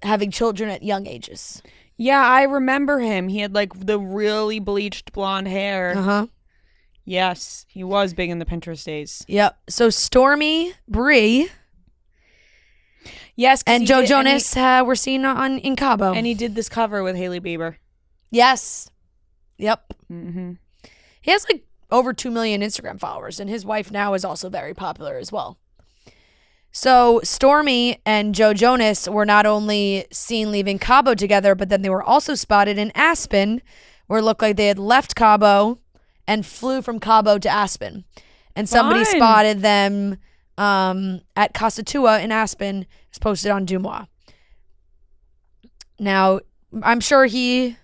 having children at young ages. Yeah, I remember him. He had like the really bleached blonde hair. Uh-huh. Yes, he was big in the Pinterest days. Yep. So Stormi Bree Yes, and Joe Jonas were seen in Cabo. And he did this cover with Hailey Bieber. Yes. Yep. Mm-hmm. He has like over 2 million Instagram followers, and his wife now is also very popular as well. So Stormi and Joe Jonas were not only seen leaving Cabo together, but then they were also spotted in Aspen, where it looked like they had left Cabo and flew from Cabo to Aspen. And somebody spotted them at Casa Tua in Aspen. It's posted on Dumois. Now, I'm sure Joe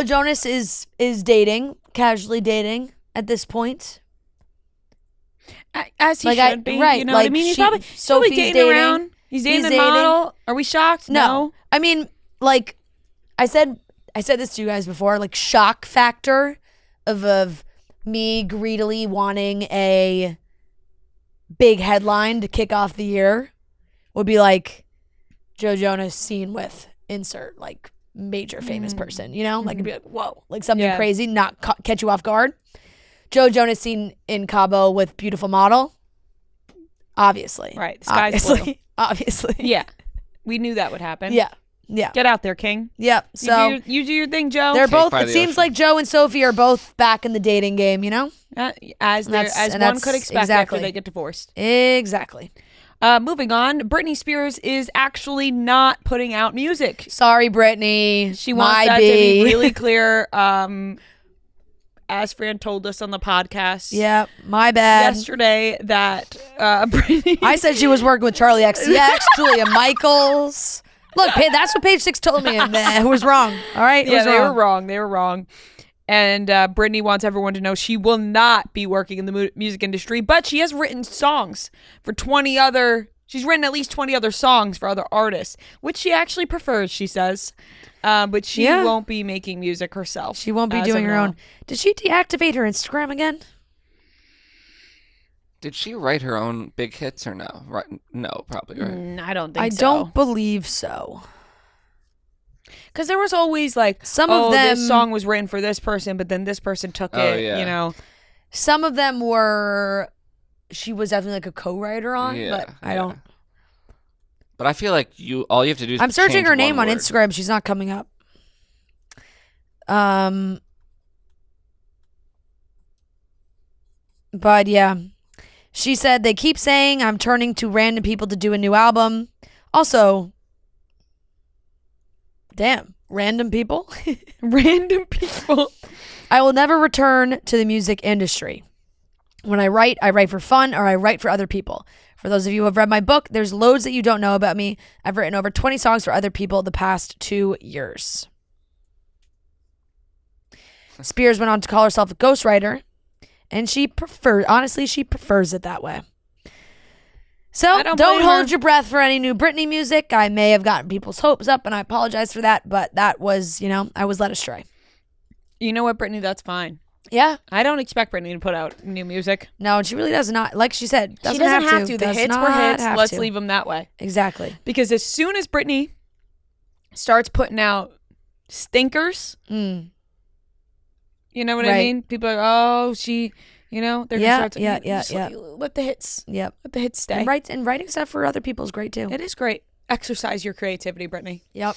Jonas is dating, casually dating at this point. As he should be, right? You know what I mean? He's probably dating around. He's dating a model. Are we shocked? No. I mean, like I said this to you guys before. Like shock factor of me greedily wanting a big headline to kick off the year would be like Joe Jonas seen with insert like major famous person. Like it'd be like whoa, like something crazy, not catch you off guard. Joe Jonas seen in Cabo with beautiful model. Obviously. Right. The sky's blue. Obviously. Yeah. We knew that would happen. Yeah. Get out there, King. Yep. So you do your thing, Joe. They're both, it seems like Joe and Sophie are both back in the dating game, As one could expect after they get divorced. Exactly. Moving on, Britney Spears is actually not putting out music. Sorry, Britney. She wants that to be really clear. As Fran told us on the podcast. Yep, my bad. Yesterday that Britney... I said she was working with Charlie XCX, Julia Michaels. Look, that's what Page 6 told me, and it was wrong. All right? They were wrong. And Britney wants everyone to know she will not be working in the music industry, but she has written songs for 20 other... She's written at least 20 other songs for other artists, which she actually prefers, she says. But she won't be making music herself. She won't be doing her own. Did she deactivate her Instagram again? Did she write her own big hits or no? Right? No, probably, right? I don't think so. I don't believe so. Because there was always like, some of them, this song was written for this person, but then this person took it, Some of them were, she was definitely like a co-writer on, but I don't. But I feel like all you have to do is I'm searching change her name on word. Instagram. She's not coming up. But yeah. She said, they keep saying I'm turning to random people to do a new album. Also, damn, random people? Random people. I will never return to the music industry. When I write for fun or I write for other people. For those of you who have read my book, there's loads that you don't know about me. I've written over 20 songs for other people the past 2 years. Spears went on to call herself a ghostwriter, and she prefers it that way. So don't hold your breath for any new Britney music. I may have gotten people's hopes up, and I apologize for that, but that was, I was led astray. You know what, Britney? That's fine. Yeah. I don't expect Britney to put out new music. No, and she really does not. Like she said, she doesn't have to. The hits were hits. Let's leave them that way. Exactly. Because as soon as Britney starts putting out stinkers, You know what I Right. mean? People are like, oh, she, they're gonna start to, Yeah, you just yeah. let the hits, Yep. let the hits stay. And writing stuff for other people is great too. It is great. Exercise your creativity, Brittany. Yep.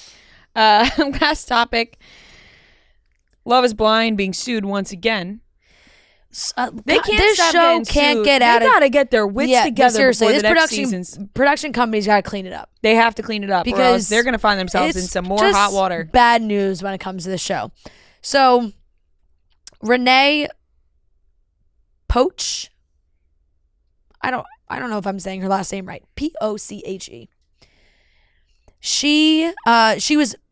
Last topic. Love is Blind being sued once again. They can't This stop show getting can't sued. get out They of. gotta get their wits Yeah, together seriously, before the this next seasons. production company's got to clean it up They have to clean it up because because they're gonna find themselves in it's some more just hot water. bad news when it comes to the show. So, Renee Poche. I don't know if I'm saying her last name right. Poche.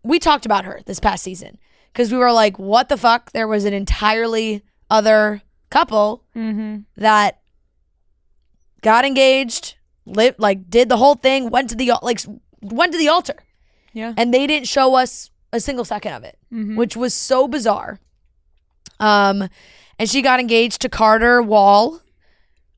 We talked about her this past season because we were like, what the fuck? There was an entirely other couple that got engaged, did the whole thing, went to the altar. Yeah. And they didn't show us a single second of it, which was so bizarre. And she got engaged to Carter Wall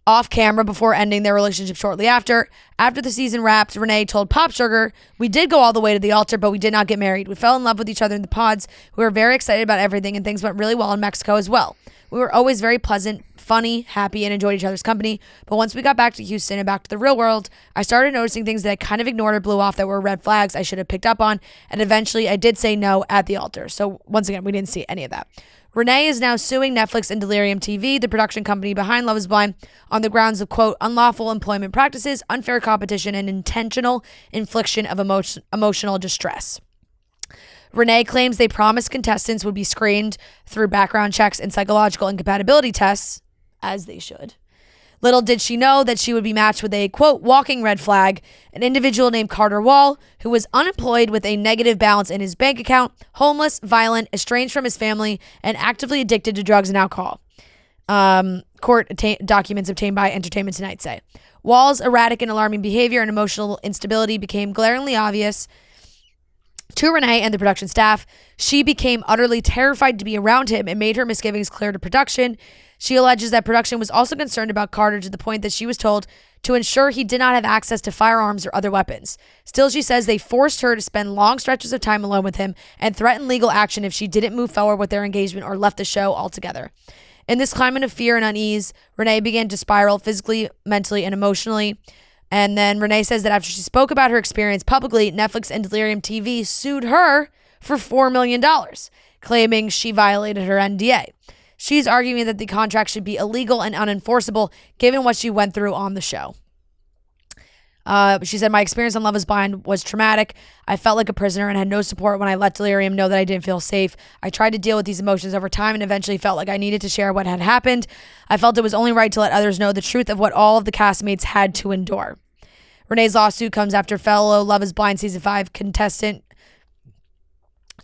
off camera before ending their relationship shortly after. After the season wrapped, Renee told Pop Sugar, "We did go all the way to the altar, but we did not get married. We fell in love with each other in the pods. We were very excited about everything, and things went really well in Mexico as well. We were always very pleasant, funny, happy, and enjoyed each other's company. But once we got back to Houston and back to the real world, I started noticing things that I kind of ignored or blew off that were red flags I should have picked up on, and eventually I did say no at the altar." So once again, we didn't see any of that. Renee is now suing Netflix and Delirium TV, the production company behind Love is Blind, on the grounds of, quote, unlawful employment practices, unfair competition, and intentional infliction of emotional distress. Renee claims they promised contestants would be screened through background checks and psychological incompatibility tests, as they should. Little did she know that she would be matched with a, quote, walking red flag, an individual named Carter Wall, who was unemployed with a negative balance in his bank account, homeless, violent, estranged from his family, and actively addicted to drugs and alcohol. Court documents obtained by Entertainment Tonight say. Wall's erratic and alarming behavior and emotional instability became glaringly obvious to Renee and the production staff. She became utterly terrified to be around him and made her misgivings clear to production. She alleges that production was also concerned about Carter to the point that she was told to ensure he did not have access to firearms or other weapons. Still, she says they forced her to spend long stretches of time alone with him and threatened legal action if she didn't move forward with their engagement or left the show altogether. In this climate of fear and unease, Renee began to spiral physically, mentally, and emotionally. And then Renee says that after she spoke about her experience publicly, Netflix and Delirium TV sued her for $4 million, claiming she violated her NDA. She's arguing that the contract should be illegal and unenforceable given what she went through on the show. She said, my experience on Love is Blind was traumatic. I felt like a prisoner and had no support when I let Delirium know that I didn't feel safe. I tried to deal with these emotions over time and eventually felt like I needed to share what had happened. I felt it was only right to let others know the truth of what all of the castmates had to endure. Renee's lawsuit comes after fellow Love is Blind Season 5 contestant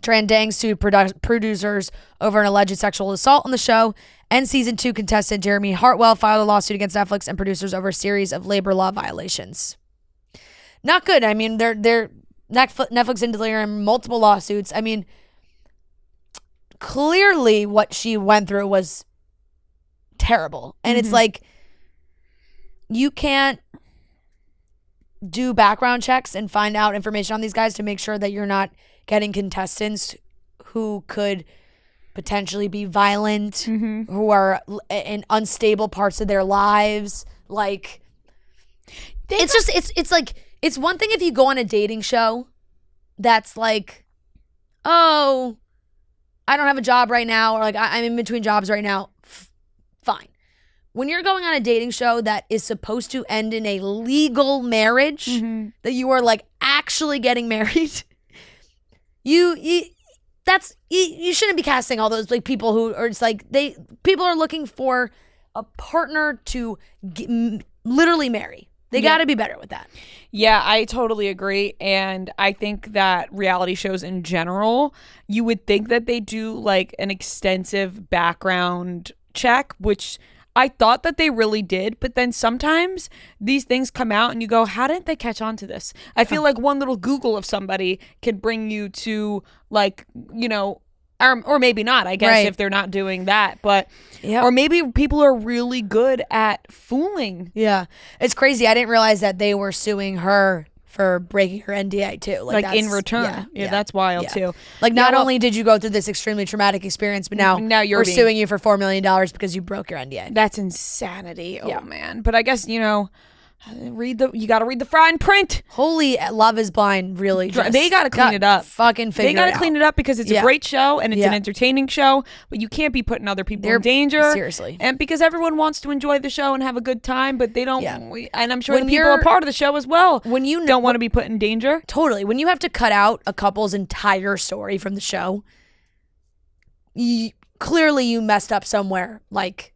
Trandang sued producers over an alleged sexual assault on the show, and Season 2 contestant Jeremy Hartwell filed a lawsuit against Netflix and producers over a series of labor law violations. Not good. I mean, they're Netflix and Delirium, multiple lawsuits. I mean, clearly what she went through was terrible. And it's like, you can't do background checks and find out information on these guys to make sure that you're not getting contestants who could potentially be violent, who are in unstable parts of their lives. Like, it's one thing if you go on a dating show that's like, oh, I don't have a job right now, or like I'm in between jobs right now. Fine. When you're going on a dating show that is supposed to end in a legal marriage, that you are like actually getting married, you shouldn't be casting all those like people who are just like people are looking for a partner to literally marry. They got to be better with that. Yeah, I totally agree. And I think that reality shows in general, you would think that they do like an extensive background check, which I thought that they really did. But then sometimes these things come out and you go, how didn't they catch on to this? I feel like one little Google of somebody could bring you to like, you know, or maybe not, I guess, if they're not doing that. But or maybe people are really good at fooling. Yeah. It's crazy. I didn't realize that they were suing her for breaking her NDA too. Like in return. Yeah, that's wild too. Like not only did you go through this extremely traumatic experience, but now we're suing you for $4 million because you broke your NDA. That's insanity. Oh man. But I guess, you got to read the fine print. Holy Love is Blind, really. They got to clean it up. Fucking figure it out. They got to clean it up because it's a great show and it's an entertaining show, but you can't be putting other people in danger. Seriously. And because everyone wants to enjoy the show and have a good time, but they don't. And I'm sure the people are part of the show as well. When you don't want to be put in danger. Totally. When you have to cut out a couple's entire story from the show, clearly you messed up somewhere, like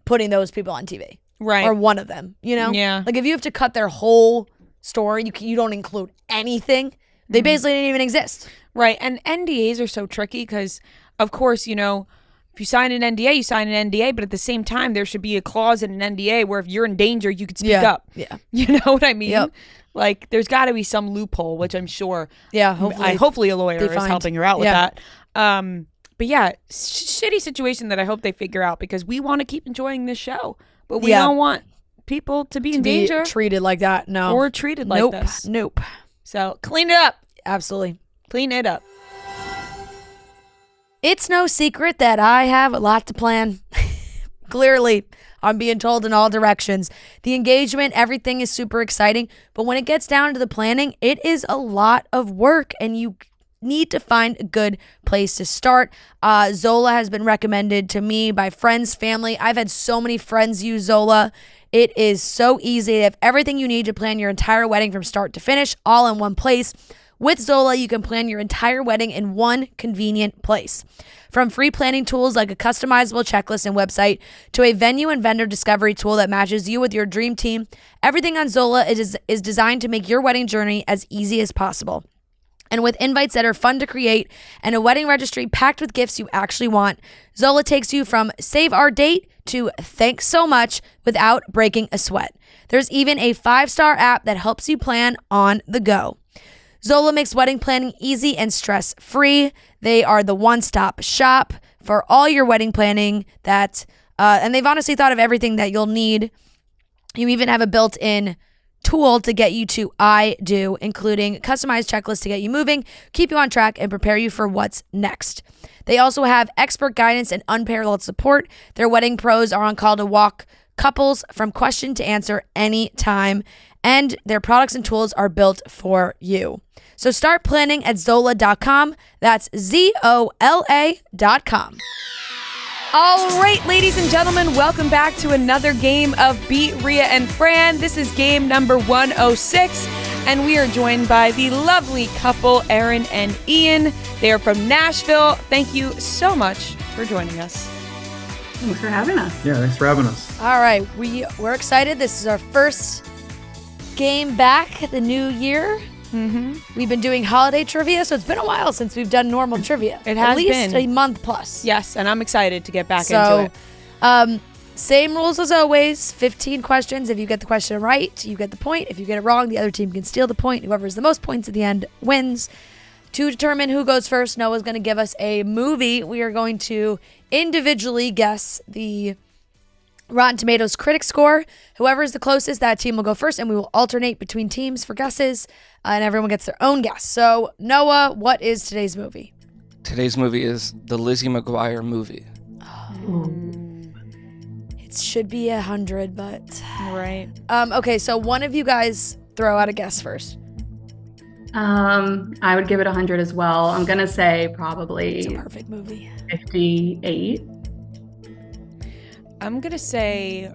putting those people on TV. Right. Or one of them, Yeah. Like if you have to cut their whole story, you don't include anything, they basically didn't even exist. Right. And NDAs are so tricky because, of course, if you sign an NDA, you sign an NDA, but at the same time, there should be a clause in an NDA where if you're in danger, you could speak up. Yeah. You know what I mean? Yep. Like there's got to be some loophole, which I'm sure. Yeah. Hopefully a lawyer is helping her out with that. But yeah, shitty situation that I hope they figure out because we want to keep enjoying this show. But we don't want people to be in danger. Treated like that, no. Or treated like this. Nope. So clean it up. Absolutely. Clean it up. It's no secret that I have a lot to plan. Clearly, I'm being told in all directions. The engagement, everything is super exciting. But when it gets down to the planning, it is a lot of work and you need to find a good place to start. Zola has been recommended to me by friends, family. I've had so many friends use Zola. It is so easy. They have everything you need to plan your entire wedding from start to finish, all in one place. With Zola, you can plan your entire wedding in one convenient place. From free planning tools like a customizable checklist and website to a venue and vendor discovery tool that matches you with your dream team, everything on Zola is designed to make your wedding journey as easy as possible. And with invites that are fun to create and a wedding registry packed with gifts you actually want, Zola takes you from save our date to thanks so much without breaking a sweat. There's even a 5-star app that helps you plan on the go. Zola makes wedding planning easy and stress-free. They are the one-stop shop for all your wedding planning and they've honestly thought of everything that you'll need. You even have a built-in tool to get you to I do, including customized checklists to get you moving, keep you on track, and prepare you for what's next. They also have expert guidance and unparalleled support. Their wedding pros are on call to walk couples from question to answer anytime, and their products and tools are built for you. So start planning at Zola.com. That's ZOLA.com. All right, ladies and gentlemen, welcome back to another game of Beat Ria and Fran. This is game number 106, and we are joined by the lovely couple, Erin and Ian. They are from Nashville. Thank you so much for joining us. Thanks for having us. Yeah, thanks for having us. All right, we're excited. This is our first game back at the new year. We've been doing holiday trivia, so it's been a while since we've done normal trivia. It has been. At least a month plus. Yes, and I'm excited to get back into it. Same rules as always. 15 questions. If you get the question right, you get the point. If you get it wrong, the other team can steal the point. Whoever has the most points at the end wins. To determine who goes first, Noah's going to give us a movie. We are going to individually guess the Rotten Tomatoes critic score. Whoever is the closest, that team will go first, and we will alternate between teams for guesses, and everyone gets their own guess. So, Noah, what is today's movie? Today's movie is the Lizzie McGuire movie. It should be 100, but... Right. Okay, so one of you guys throw out a guess first. I would give it 100 as well. I'm going to say probably... It's a perfect movie. 58. I'm going to say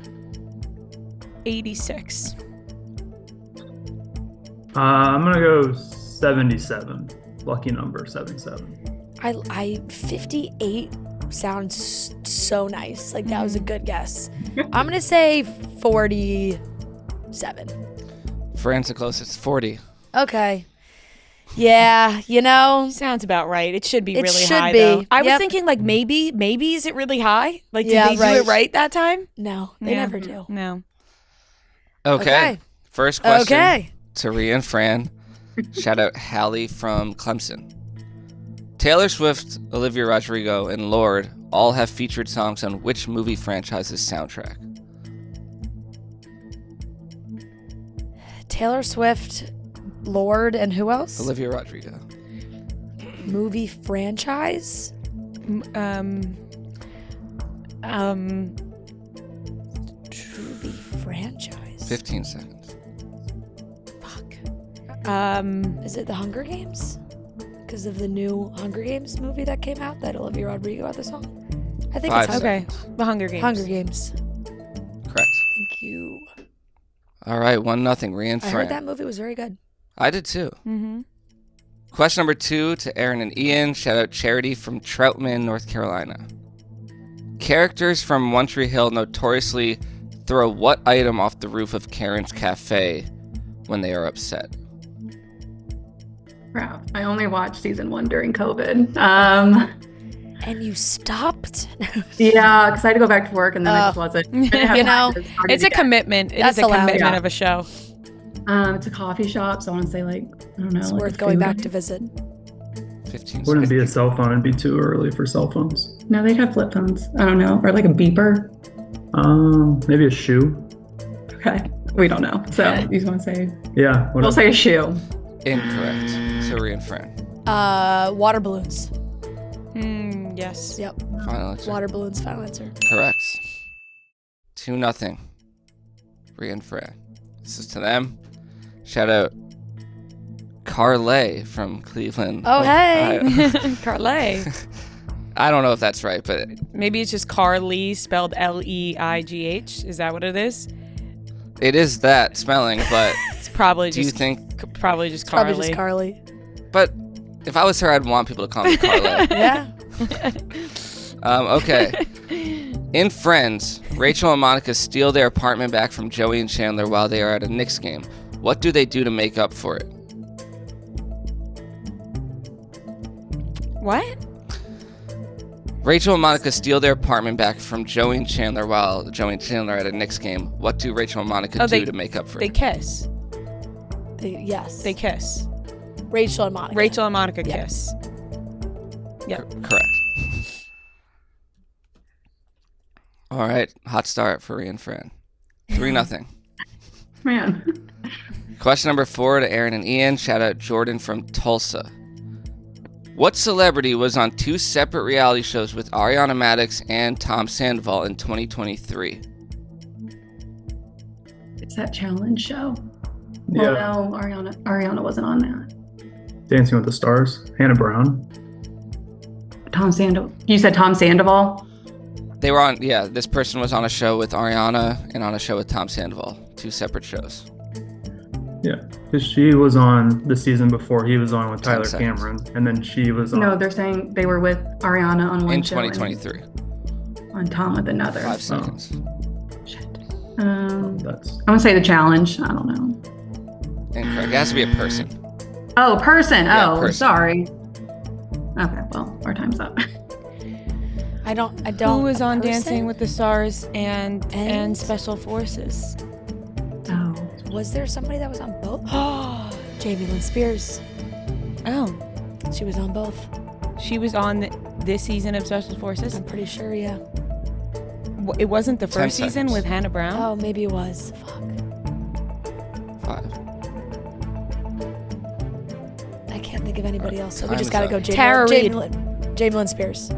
86. I'm going to go 77. Lucky number, 77. I 58 sounds so nice. Like, that was a good guess. I'm going to say 47. Fran's the closest, 40. Okay. Yeah, Sounds about right. It should be It really should high, be. though. I was Yep. thinking, like, maybe is it really high? Like, did Yeah, they do right. it right that time? No, they Yeah. never do. No. Okay. First question Okay. to Ria and Fran. Shout out Hallie from Clemson. Taylor Swift, Olivia Rodrigo, and Lorde all have featured songs on which movie franchise's soundtrack? Taylor Swift, Lorde and who else? Olivia Rodrigo. Movie franchise? Movie franchise. 15 seconds. Fuck. Is it The Hunger Games? Because of the new Hunger Games movie that came out that Olivia Rodrigo had the song? I think 5 it's Hunger, Okay. The Hunger Games. Hunger Games. Correct. Thank you. All right, 1-0. Ria and I Fran. heard that movie was very good. I did too. Mm-hmm. Question number 2 to Erin and Ian. Shout out Charity from Troutman, North Carolina. Characters from One Tree Hill notoriously throw what item off the roof of Karen's Cafe when they are upset? Crap. I only watched season 1 during COVID. And you stopped? Yeah, because I had to go back to work and then I just wasn't. I didn't have You time know, to start It's a again. commitment. It That's is a allowed. commitment Yeah. of a show. It's a coffee shop, so I want to say I don't know. It's like worth a going food. back to visit. 15 Wouldn't seconds. be a cell phone. It'd be too early for cell phones. No, they'd have flip phones. I don't know, or like a beeper. Maybe a shoe. Okay, we don't know. So you just want to say? Yeah. We'll whatever. say a shoe. Incorrect. So Ria and Fran. Water balloons. Yes. Yep. Final answer. Water balloons, final answer. Correct. 2-0. Ria and Fran. This is to them. Shout out Carlay from Cleveland. Oh, hey. Ohio. Carly. I don't know if that's right, but Maybe it's just Carly spelled Leigh. Is that what it is? it is that spelling. But It's probably do you just think? probably just Probably Carly. just Carly. But if I was her, I'd want people to call me Carlay. Yeah. Okay. In Friends, Rachel and Monica steal their apartment back from Joey and Chandler while they are at a Knicks game. What do they do to make up for it? What? Rachel and Monica steal their apartment back from Joey and Chandler while Joey and Chandler are at a Knicks game. What do Rachel and Monica do to make up for They it? kiss. Yes. They kiss. Rachel and Monica. Rachel and Monica Yep. kiss. Yep. Correct. All right. Hot start for Ria and Fran. 3-0. Man. Question number 4 to Erin and Ian. Shout out Jordan from Tulsa. What celebrity was on 2 separate reality shows with Ariana Madix and Tom Sandoval in 2023? It's that challenge show. Yeah. Well, no, Ariana wasn't on that. Dancing with the Stars. Hannah Brown. Tom Sandoval. You said Tom Sandoval? They were on, yeah, this person was on a show with Ariana and on a show with Tom Sandoval. 2 separate shows. Yeah. Because she was on the season before he was on with 10 Tyler seconds. Cameron. And then she was on. No, they're saying they were with Ariana on one In show and 2023. on Tom with another. 5 seconds. Shit. That's. I'm gonna say the challenge. I don't know. Incorrect. It has to be a person. Oh, person. Yeah, Oh, person. sorry. Okay, well, our time's up. I don't. Who was a on person? Dancing with the Stars and And? Special Forces? Oh, Was there somebody that was on both? Jamie Lynn Spears. Oh, She was on both. she was on this season of Special Forces. I'm pretty sure, yeah. It wasn't the 10 first season seconds. with Hannah Brown. Oh, maybe it was. Fuck. 5. I can't think of anybody else. So we Time just is gotta up. go Jamie, Tara Reid. Jamie Lynn Spears.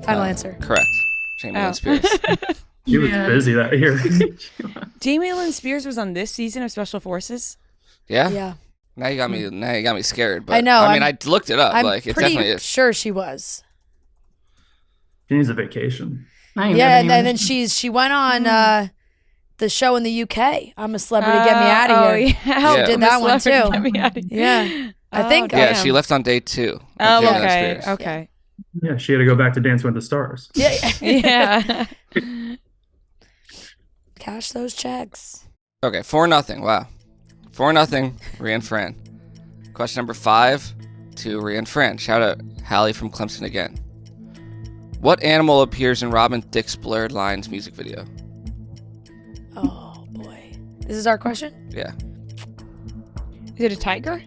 Final answer. Correct. Jamie Oh. Lynn Spears. She was Yeah. busy that year. Jamie Lynn Spears was on this season of Special Forces. Yeah? Yeah. Now you got me scared. But I know, I mean, I'm- I looked it up. I'm Like, it pretty definitely is. sure she was. She needs a vacation. I ain't Yeah, never and even- then she went on the show in the UK. I'm a Celebrity, Get Me Out of Here. Yeah, She did that one, too. Get me out of here. Yeah. I think. Oh, Yeah, damn. she left on day 2. of Oh, Jamie Lynn okay, Spears. okay, Yeah, she had to go back to Dancing with the Stars. Yeah. yeah. Cash those checks. Okay, 4-0. Wow. 4-0. Ria and Fran. Question number 5 to Ria and Fran. Shout out Hallie from Clemson again. What animal appears in Robin Thicke's Blurred Lines music video? Oh boy. This is our question? Yeah. Is it a tiger?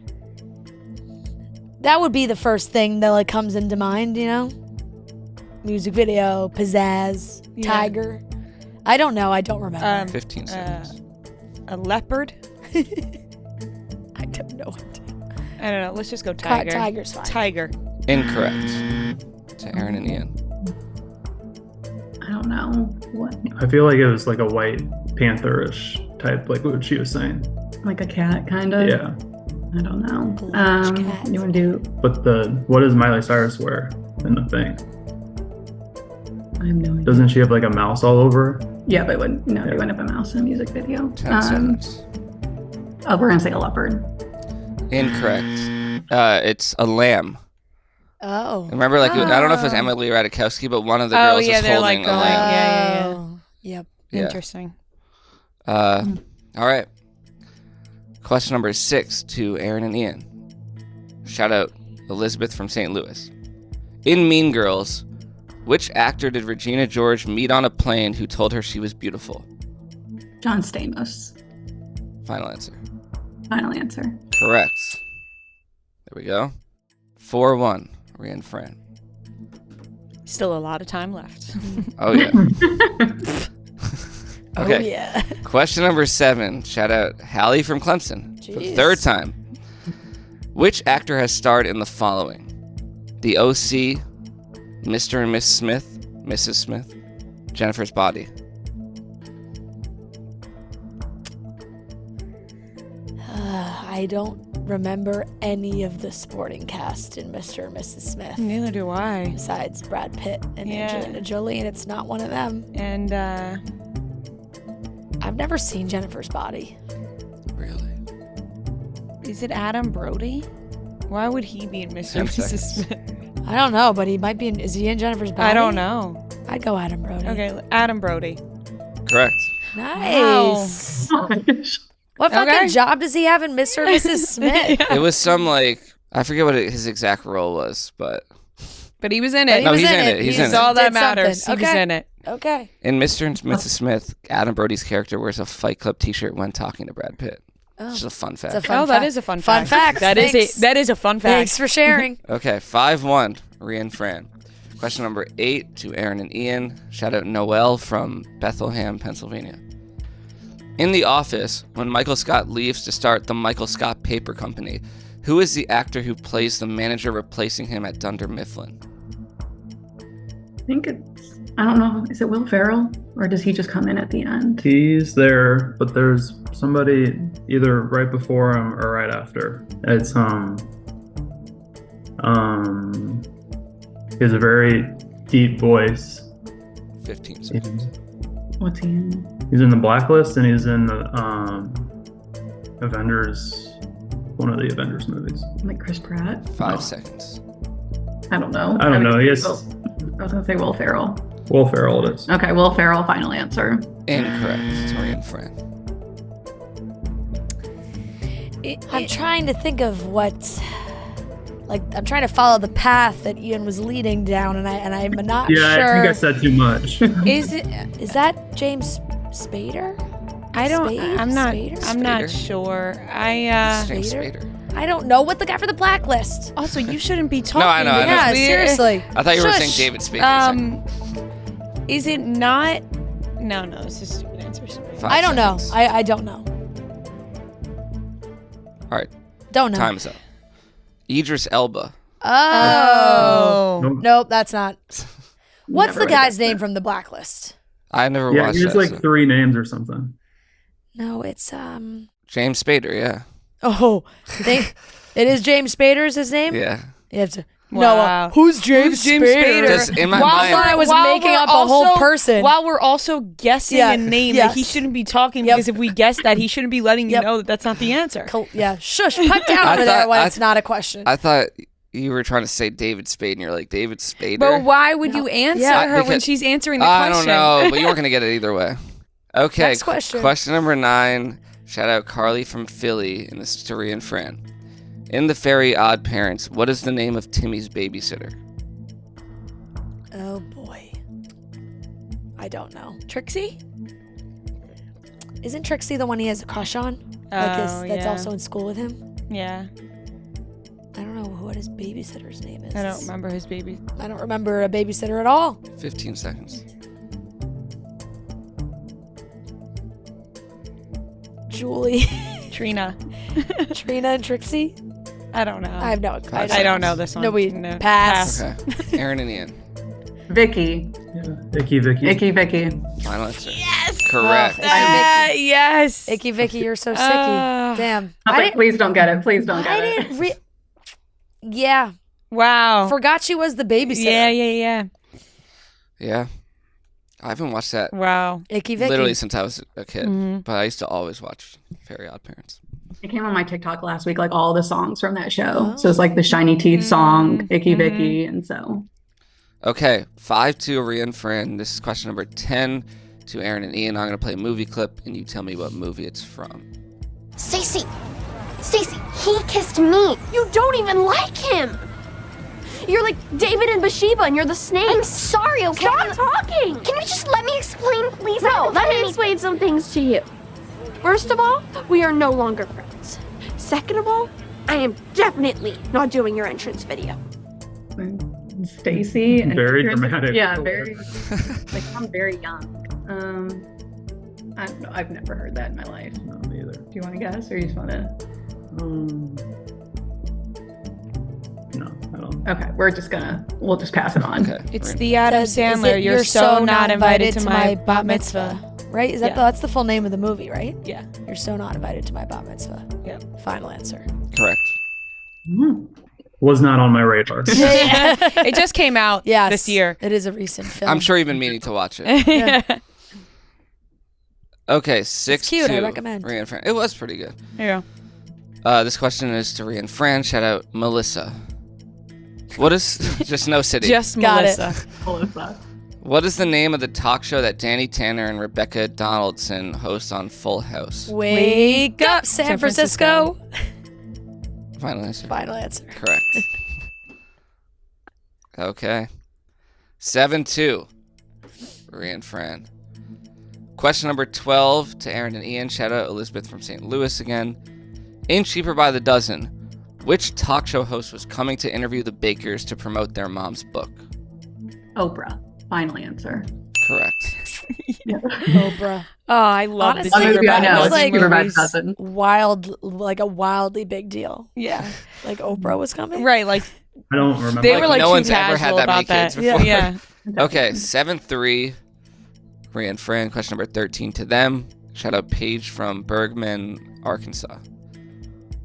That would be the first thing that like comes into mind, you know? Music video, pizzazz, Yeah. tiger. I don't know. I don't remember. 15 seconds. A leopard? I have no idea. I don't know. Let's just go tiger. Tiger's fine. Tiger. Incorrect. To Erin and Ian. I don't know. What? I feel like it was like a white panther-ish type, like what she was saying. Like a cat, kind of? Yeah. I don't know. Large cat. You want to do... But what does Miley Cyrus wear in the thing? I have no idea. Doesn't she have like a mouse all over her? Yeah, but they wouldn't have a mouse in a music video. 10 seconds. Oh, we're going to say a leopard. Incorrect. It's a lamb. Oh. Remember, like, I don't know if it was Emily Ratajkowski, but one of the girls was they're holding like a going. lamb. Yeah. Oh. Yep. Yeah. Interesting. All right. Question number 6 to Erin and Ian. Shout out Elizabeth from St. Louis. In Mean Girls, which actor did Regina George meet on a plane who told her she was beautiful? John Stamos. Final answer. Final answer. Correct. There we go. 4-1. Ria and Fran. Still a lot of time left. Oh, yeah. Okay. Oh, yeah. Question number 7. Shout out Hallie from Clemson for the Jeez. 3rd time. Which actor has starred in the following? The O.C., Mr. and Miss Smith, Mrs. Smith, Jennifer's Body. I don't remember any of the sporting cast in Mr. and Mrs. Smith. Neither do I. Besides Brad Pitt and Yeah. Angelina Jolie, and it's not one of them. And I've never seen Jennifer's Body. Really? is it Adam Brody? Why would he be in Mr. 10 and Mrs. seconds. Smith? I don't know, but he might be in. Is he in Jennifer's Body? I don't know. I'd go Adam Brody. Okay, Adam Brody. Correct. Nice. Gosh. What Okay. fucking job does he have in Mr. and Mrs. Smith? It was some, like, I forget what his exact role was, but But he was in But it. he No, was he's in in it. it. He's He in That's it. all that did matters. something. He was Okay. in it. Okay. in Mr. and Mrs. Smith, Adam Brody's character wears a Fight Club t-shirt when talking to Brad Pitt. Oh. It's just a fun fact. It's a fun Oh, that fact. is a fun Fun fact. fact. That is Thanks. that is a fun fact. Thanks for sharing. Okay, 5-1, Ria and Fran. Question number 8 to Erin and Ian. Shout out Noelle from Bethlehem, Pennsylvania. In The Office, when Michael Scott leaves to start the Michael Scott Paper Company, who is the actor who plays the manager replacing him at Dunder Mifflin? I think it's, I don't know, is it Will Ferrell? Or does he just come in at the end? He's there, but there's somebody either right before him or right after. It's he has a very deep voice. 15 seconds. What's he in? He's in the Blacklist and he's in the Avengers, one of the Avengers movies. Like Chris Pratt? 5 seconds. I don't know. I don't know. He has I was going to say Will Ferrell. Will Ferrell. It is. Okay, Will Ferrell, final answer. Incorrect. It's Ria and Fran. I'm trying to think of what. Like, I'm trying to follow the path that Ian was leading down, and I'm not Yeah, sure. I think I said too much. Is it? Is that James Spader? I don't. Spade? I'm not. Spader? I'm not Spader? sure. James Spader? Spader. I don't know what the guy for the Blacklist. Also, you shouldn't be talking. I know, I know. Yeah, because we- seriously. I thought you were saying Shush. David Spade. Is it not? No, it's a stupid answer. 5 I don't know. seconds. I don't know. All right, Don't know. time's up. Idris Elba. Oh. Nope. Nope, that's not. What's Never the heard guy's that. name from the Blacklist? I never Yeah, watched he has that. like so- 3 names or something. No, it's James Spader, yeah. Oh, it is James Spader is his name? Yeah. It's Wow. Noah. Who's James Spader? Just in my While mind- I was While making we're up a whole also- person. While we're also guessing Yeah, a name yes. that he shouldn't be talking Yep. because if we guess that, he shouldn't be letting you Yep. know that that's not the answer. Yeah, shush, pipe down I over there thought- when I- it's not a question. I thought you were trying to say David Spade, and you're like, David Spader? But why would No. you answer Yeah. her when Because- she's answering the I question? don't know, but you weren't going to get it either way. Okay, Next question. Question number 9. Shout out Carly from Philly, and this is to Ria and Fran. In The Very Odd Parents, what is the name of Timmy's babysitter? Oh boy. I don't know. Trixie? Isn't Trixie the one he has a crush on? Oh, That's yeah. also in school with him? Yeah. I don't know what his babysitter's name is. I don't remember his baby. I don't remember a babysitter at all. 15 seconds. Julie, Trina. Trina, and Trixie. I don't know. I have no. I don't know this one. No, we No. pass. Okay. Erin and Ian. Vicky. Yeah. Icky Vicky. Icky Vicky. Final answer. Yes. Correct. Oh, Icky Yes. Icky Vicky, you're so sicky. Damn. I was like, please don't get it. Please don't I get it. didn't. Yeah. Wow. Forgot she was the babysitter. Yeah. Yeah. I haven't watched that Wow. Icky Vicky. literally since I was a kid, Mhm. but I used to always watch Very Odd Parents. It came on my TikTok last week, like all the songs from that show. So it's like the Shiny Teeth song, Icky Vicky, and so. Okay, 5-2 Ria and Fran. This is question number 10 to Erin and Ian. I'm going to play a movie clip, and you tell me what movie it's from. Stacy, he kissed me. You don't even like him. You're like David and Bathsheba, and you're the snake. I'm sorry, okay? Stop talking. Can you just let me explain, please? No, let me explain some things to you. First of all, we are no longer friends. Second of all, I am definitely not doing your entrance video. Stacy. and Very Chris- dramatic. Yeah, very. Like I'm very young. I've never heard that in my life. No, me either. Do you want to guess, or you just want to? No, I don't. Okay, we'll just pass it on. Okay. It's Ria. the Adam Is Sandler. it You're so not invited to my bat mitzvah. Right? Is that Yeah. that's the full name of the movie, right? Yeah. You're so not invited to my bat mitzvah. Yep. Final answer. Correct. Was not on my radar. It just came out Yes. this year. It is a recent film. I'm sure you've been meaning to watch it. Okay, 6-2. cute, I recommend. Ria and Fran. It was pretty good. Yeah. This question is to Ria and Fran. Shout out Melissa. What is just no city? Just Got it. Melissa. What is the name of the talk show that Danny Tanner and Rebecca Donaldson host on Full House? Wake up, San Francisco. Final answer. Final answer. Correct. Okay. 7-2. Ria and Fran. Question number 12 to Erin and Ian. Shout out Elizabeth from St. Louis again. In Cheaper by the Dozen, which talk show host was coming to interview the bakers to promote their mom's book? Oprah. Final answer. Correct. Oprah. Oh, I love Honestly, the Cheaper I by know, the it's Dozen like Cheaper by the movies. Dozen. Like a wildly big deal. Yeah. Like Oprah was coming. Right. Like I don't remember. they were like no too one's ever had casual that many about that. kids before. Yeah. Okay, 7-3. Ria and Fran. Question number 13 to them. Shout out Paige from Bergman, Arkansas.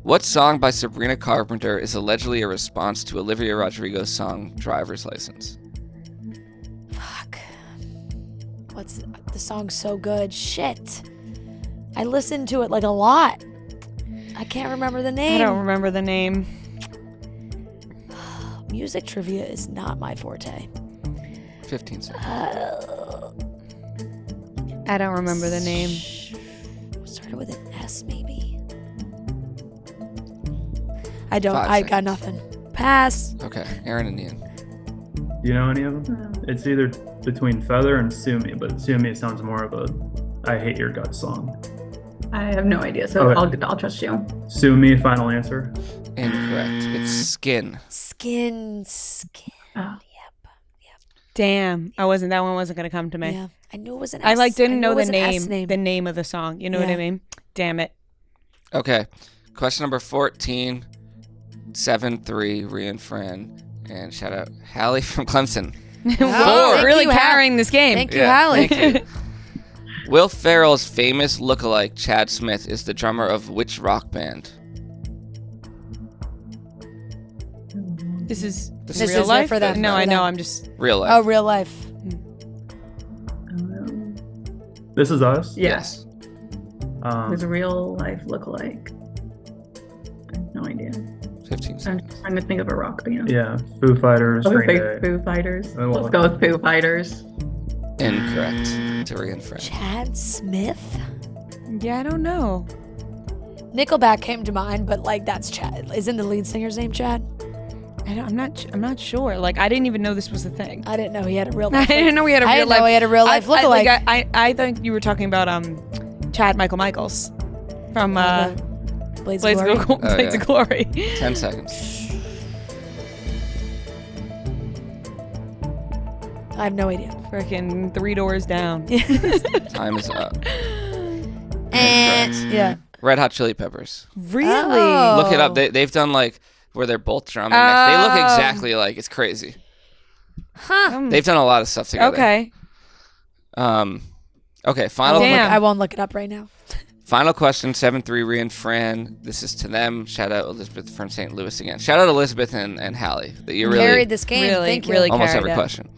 What song by Sabrina Carpenter is allegedly a response to Olivia Rodrigo's song Driver's License? Fuck. What's the song's so good? Shit. I listened to it like a lot. I can't remember the I name. don't remember the name. Music trivia is not my forte. 15 seconds. I don't remember the name. Started with an S, maybe. I don't. 5 I got seconds. nothing. Pass. Okay, Erin and Ian. Do you know any of them? It's either between Feather and Sue Me, but Sue Me sounds more of a I Hate Your Guts song. I have no idea, so Okay. I'll trust you. Sue Me, final answer. Incorrect. It's Skin. Skin. Oh. Damn. That one wasn't gonna come to me. Yeah. I knew it was an S. I like didn't knew know it the was an S name, the name of the song. You know what I Yeah. mean? Damn it. Okay, question number 14. 7-3. Ria and Fran. And shout out Hallie from Clemson. Whoa, Thank really you, Hal. carrying this game. Thank you, Hallie. Thank you. Will Ferrell's famous lookalike, Chad Smith, is the drummer of which rock band? This is This real is life. for them, No, for I know. them. I'm just. Real life. Oh, real life. This is us. Yes. Um, Who's a real life lookalike? I have no idea. 15 I'm seconds. trying to think of a rock band. yeah, Foo Fighters, Green Day. Foo Fighters. Oh, well. Let's go with Foo Fighters. Incorrect. To Ria and Fran. Chad Smith. Yeah, I don't know. Nickelback came to mind, but like that's Chad. Isn't the lead singer's name Chad? I'm not sure. Like I didn't even know this was a thing. I didn't know he had a real I life. didn't know we had a I real didn't life. know he had a real life lookalike. I think you were talking about Chad Michaels from Blades Blades of of Glory. Oh, Blades yeah. of Glory. 10 seconds. I have no idea. Freaking 3 doors down. Time is up. And Incorrect. yeah. Red Hot Chili Peppers. Really? Oh. Look it up. They've done like where they're both drumming. They look exactly alike. It's crazy. Huh. They've done a lot of stuff together. Okay. Okay. Final. Damn. I won't look it up right now. Final question, 7-3, Ria and Fran. This is to them. Shout out Elizabeth from St. Louis again. Shout out Elizabeth and Hallie. That you really Carried this game. Really, Thank you. really almost carried every it. question.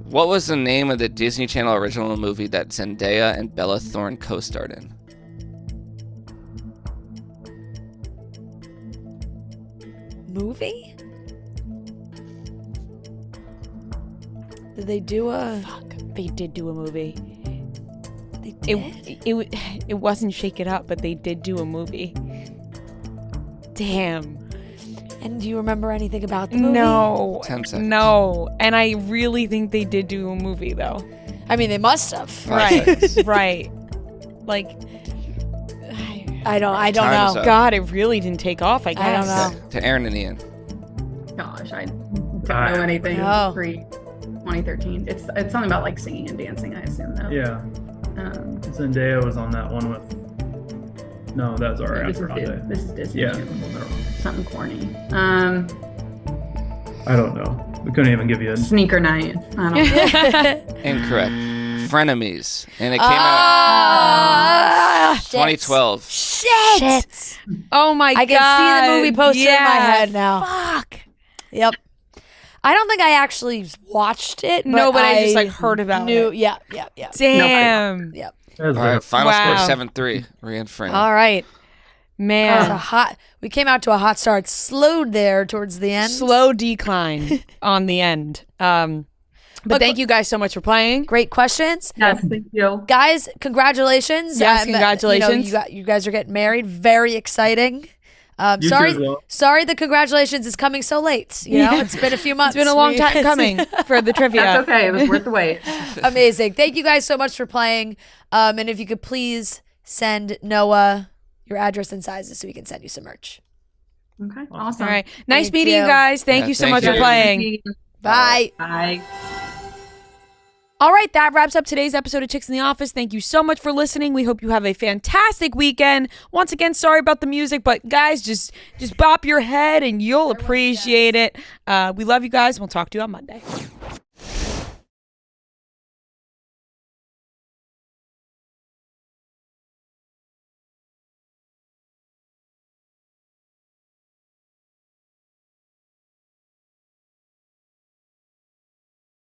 What was the name of the Disney Channel original movie that Zendaya and Bella Thorne co-starred in? Movie? Did they do a? Fuck, they did do a movie. They did? It wasn't Shake It Up, but they did do a movie. Damn. And do you remember anything about the movie? No. 10 seconds. No. And I really think they did do a movie, though. I mean, they must have. 5 Right. seconds. Right. Like, I don't Time is know. up. God, it really didn't take off, I guess. I don't know. Okay, to Erin and Ian. Gosh, I don't know anything Oh. pre-2013. It's something about like singing and dancing, I assume, though. Yeah. Zendaya was on that one with. No, that's our This after Hyundai. this is Disney Yeah. Channel. Something corny. I don't know. We couldn't even give you a. Sneaker night. I don't know. Incorrect. Frenemies. And it came out Ah, 2012. Shit. Oh my God. I can see the movie poster in my head now. Fuck. Yep. I don't think I actually watched it. No, but I just like heard about knew, it. Yeah. Damn. Yep. That's All right, better. final Wow. score 7-3. Ria and Fran. All right. That was Man. a hot. We came out to a hot start. Slowed there towards the end. Slow decline on the end. But thank you guys so much for playing. Great questions. Yes, thank you. Guys, congratulations. Yes, congratulations. You guys are getting married. Very exciting. You too Sorry, as well. sorry the congratulations is coming so late. You know, it's been a few months. It's been a long time coming for the trivia. That's okay. It was worth the wait. Amazing. Thank you guys so much for playing. And if you could please send Noah your address and sizes so we can send you some merch. Okay, awesome. All right. Nice Thank meeting you you. guys. Thank Yeah, you so thank much you. for playing. Bye. Bye. All right, that wraps up today's episode of Chicks in the Office. Thank you so much for listening. We hope you have a fantastic weekend. Once again, sorry about the music, but guys, just bop your head and you'll appreciate it. We love you guys. We'll talk to you on Monday.